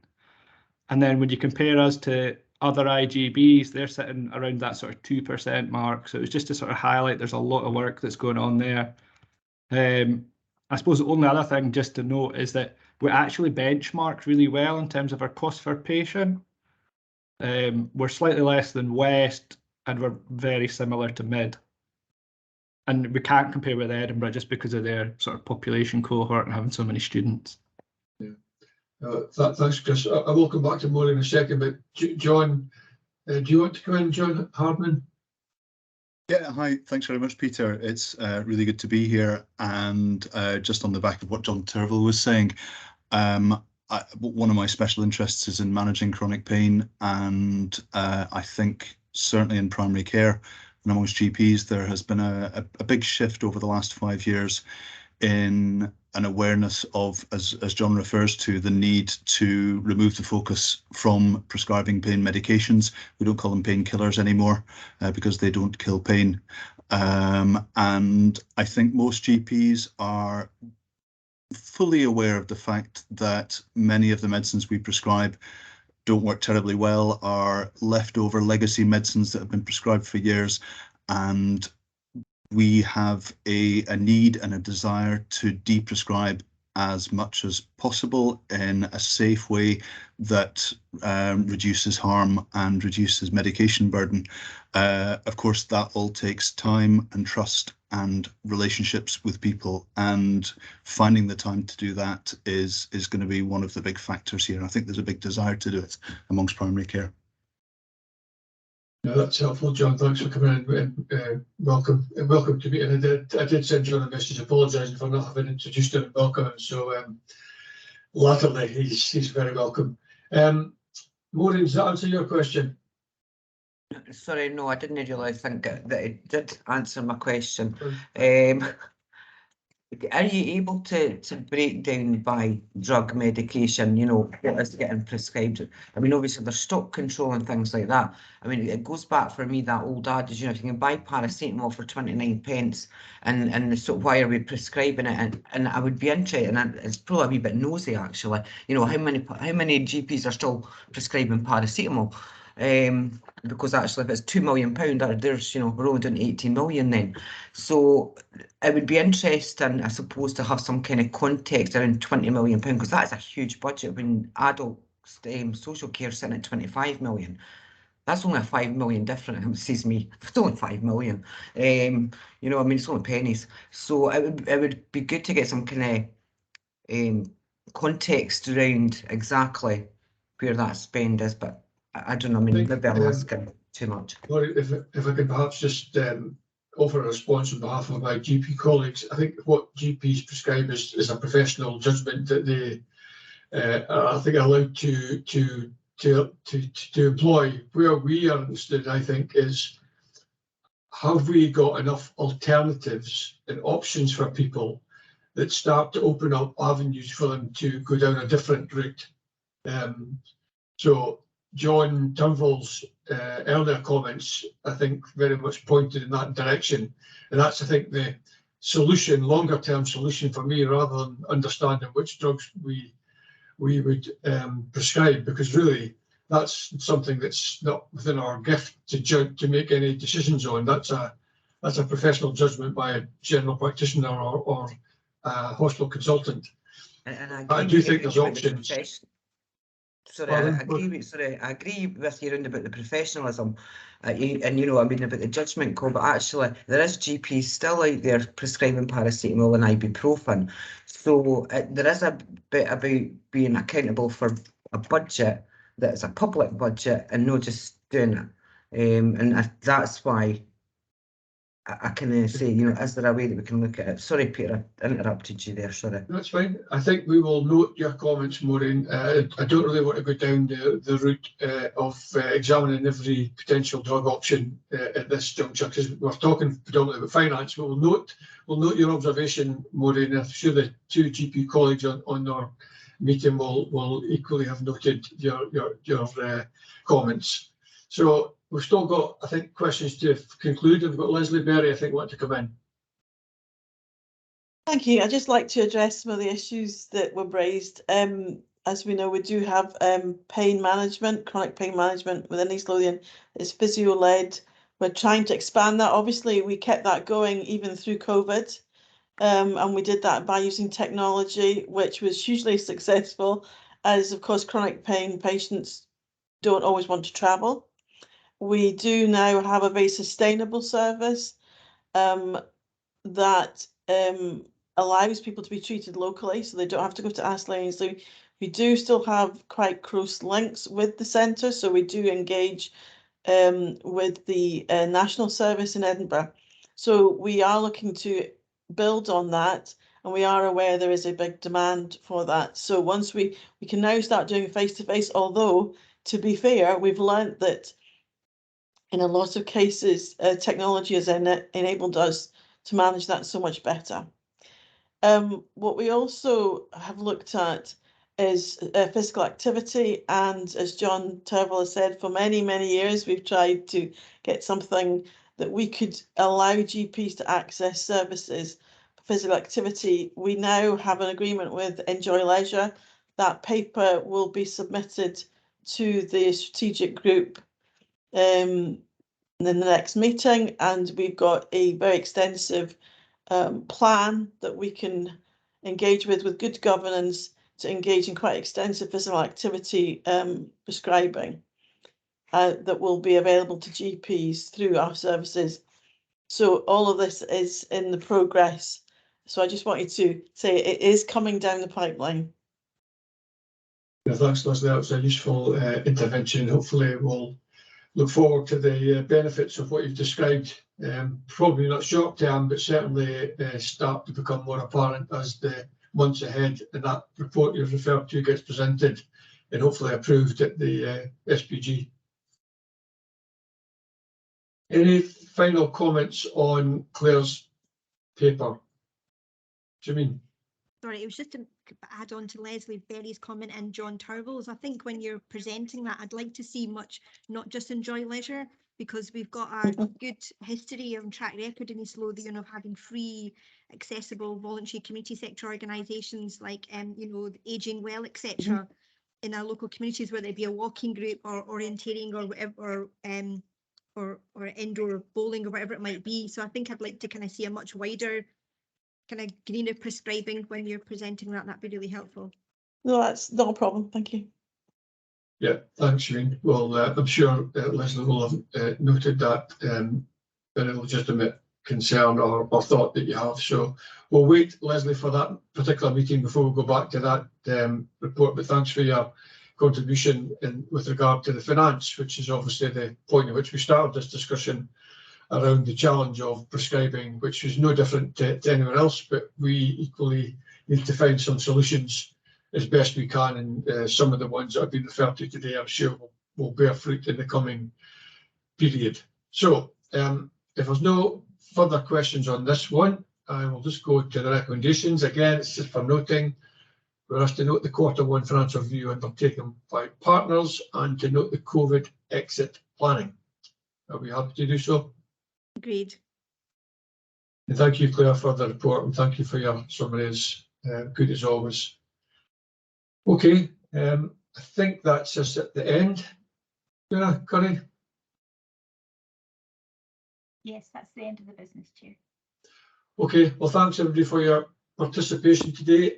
And then when you compare us to other IJBs, they're sitting around that sort of 2% mark. So it was just to sort of highlight there's a lot of work that's going on there. I suppose the only other thing just to note is that we actually benchmarked really well in terms of our cost per patient. We're slightly less than West, and we're very similar to Mid. And we can't compare with Edinburgh just because of their sort of population cohort and having so many students. Yeah. Thanks, Chris. I will come back to more in a second, but John, do you want to come in, John Hardman? Yeah, hi. Thanks very much, Peter. It's really good to be here. And just on the back of what John Turville was saying, one of my special interests is in managing chronic pain, and I think certainly in primary care and amongst GPs, there has been a big shift over the last 5 years in an awareness of, as John refers to, the need to remove the focus from prescribing pain medications. We don't call them painkillers anymore because they don't kill pain. And I think most GPs are fully aware of the fact that many of the medicines we prescribe don't work terribly well, are leftover legacy medicines that have been prescribed for years, and we have a need and a desire to de-prescribe as much as possible in a safe way that reduces harm and reduces medication burden. Of course, that all takes time and trust and relationships with people, and finding the time to do that is going to be one of the big factors here. I think there's a big desire to do it amongst primary care. No, that's helpful, John. Thanks for coming in. And welcome to me. And I did send John a message apologising for not having introduced him and welcome him. So latterly, he's very welcome. Maureen, does that answer your question? Sorry, no, I didn't realise that it did answer my question. Are you able to break down by drug medication, you know, what is getting prescribed? I mean, obviously there's stock control and things like that. I mean, it goes back for me, that old adage, you know, if you can buy paracetamol for 29 pence and so why are we prescribing it? And I would be interested, and it's probably a wee bit nosy actually, you know, how many GPs are still prescribing paracetamol? Because actually if it's £2 million, there's, you know, we're only doing 18 million then. So it would be interesting, I suppose, to have some kind of context around £20 million, because that's a huge budget when adult social care sitting at 25 million. That's only a 5 million difference. It sees me, it's only 5 million. You know, I mean, it's only pennies. So it would be good to get some kind of context around exactly where that spend is, but I don't know, I mean, maybe I'm asking too much. Or if I could perhaps just offer a response on behalf of my GP colleagues. I think what GPs prescribe is a professional judgment that they I think are allowed to employ. Where we are interested, I think, is have we got enough alternatives and options for people that start to open up avenues for them to go down a different route. So John Turnbull's earlier comments, I think, very much pointed in that direction. And that's, I think, the solution, longer term solution for me, rather than understanding which drugs we would prescribe, because really that's something that's not within our gift to make any decisions on. That's a professional judgment by a general practitioner or a hospital consultant. And I do think there's options. Sorry, I agree with you around about the professionalism, and you know, I mean about the judgment call, but actually there is GPs still out there prescribing paracetamol and ibuprofen. So there is a bit about being accountable for a budget that's a public budget and not just doing it. And that's why I can say, you know, is there a way that we can look at it? Sorry, Peter, I interrupted you there, sorry. That's fine. I think we will note your comments, Maureen. I don't really want to go down the route of examining every potential drug option at this juncture, because we're talking predominantly about finance. But we'll note your observation, Maureen. I'm sure the two GP colleagues on our meeting will equally have noted your comments. So we've still got, I think, questions to conclude. We've got Leslie Berry, I think, want to come in. Thank you. I'd just like to address some of the issues that were raised. As we know, we do have pain management, chronic pain management within East Lothian. It's physio-led. We're trying to expand that. Obviously, we kept that going even through COVID. And we did that by using technology, which was hugely successful, as of course chronic pain patients don't always want to travel. We do now have a very sustainable service that allows people to be treated locally, so they don't have to go to Astley. So we do still have quite close links with the centre, so we do engage with the national service in Edinburgh. So we are looking to build on that, and we are aware there is a big demand for that. So once we can now start doing face-to-face, although to be fair, we've learnt that in a lot of cases, technology has enabled us to manage that so much better. What we also have looked at is physical activity, and as John Turville has said, for many, many years we've tried to get something that we could allow GPs to access services for physical activity. We now have an agreement with Enjoy Leisure. That paper will be submitted to the strategic group in the next meeting, and we've got a very extensive plan that we can engage with good governance to engage in quite extensive physical activity prescribing that will be available to GPs through our services. So all of this is in the progress. So I just wanted to say it is coming down the pipeline. Yeah, thanks, Leslie. That was a useful intervention. Hopefully we'll look forward to the benefits of what you've described. Probably not short term, but certainly start to become more apparent as the months ahead and that report you've referred to gets presented and hopefully approved at the SPG. Any final comments on Claire's paper? Jameen? Sorry, it was just to add on to Leslie Berry's comment and John Turville's. I think when you're presenting that, I'd like to see much, not just Enjoy Leisure, because we've got a good history and track record in East Lothian of having free, accessible, voluntary community sector organisations like, you know, Ageing Well, etc. in our local communities, whether it be a walking group or orienteering or whatever, or indoor bowling or whatever it might be. So I think I'd like to kind of see a much wider kind of greener prescribing when you're presenting that. That'd be really helpful. No, that's not a problem. Thank you. Yeah, thanks, Shane. Well, I'm sure Leslie will have noted that very legitimate concern or thought that you have. So we'll wait, Leslie, for that particular meeting before we go back to that report. But thanks for your contribution with regard to the finance, which is obviously the point at which we started this discussion around the challenge of prescribing, which is no different to anyone else, but we equally need to find some solutions as best we can, and some of the ones that have been referred to today, I'm sure will bear fruit in the coming period. So if there's no further questions on this one, I will just go to the recommendations. Again, it's just for noting, we're asked to note the Q1 financial review undertaken by partners and to note the COVID exit planning. Are we happy to do so? Agreed. And thank you, Claire, for the report, and thank you for your summaries. Good as always. Okay, I think that's us at the end. Yeah, Connie? Yes, that's the end of the business, Chair. Okay, well, thanks everybody for your participation today.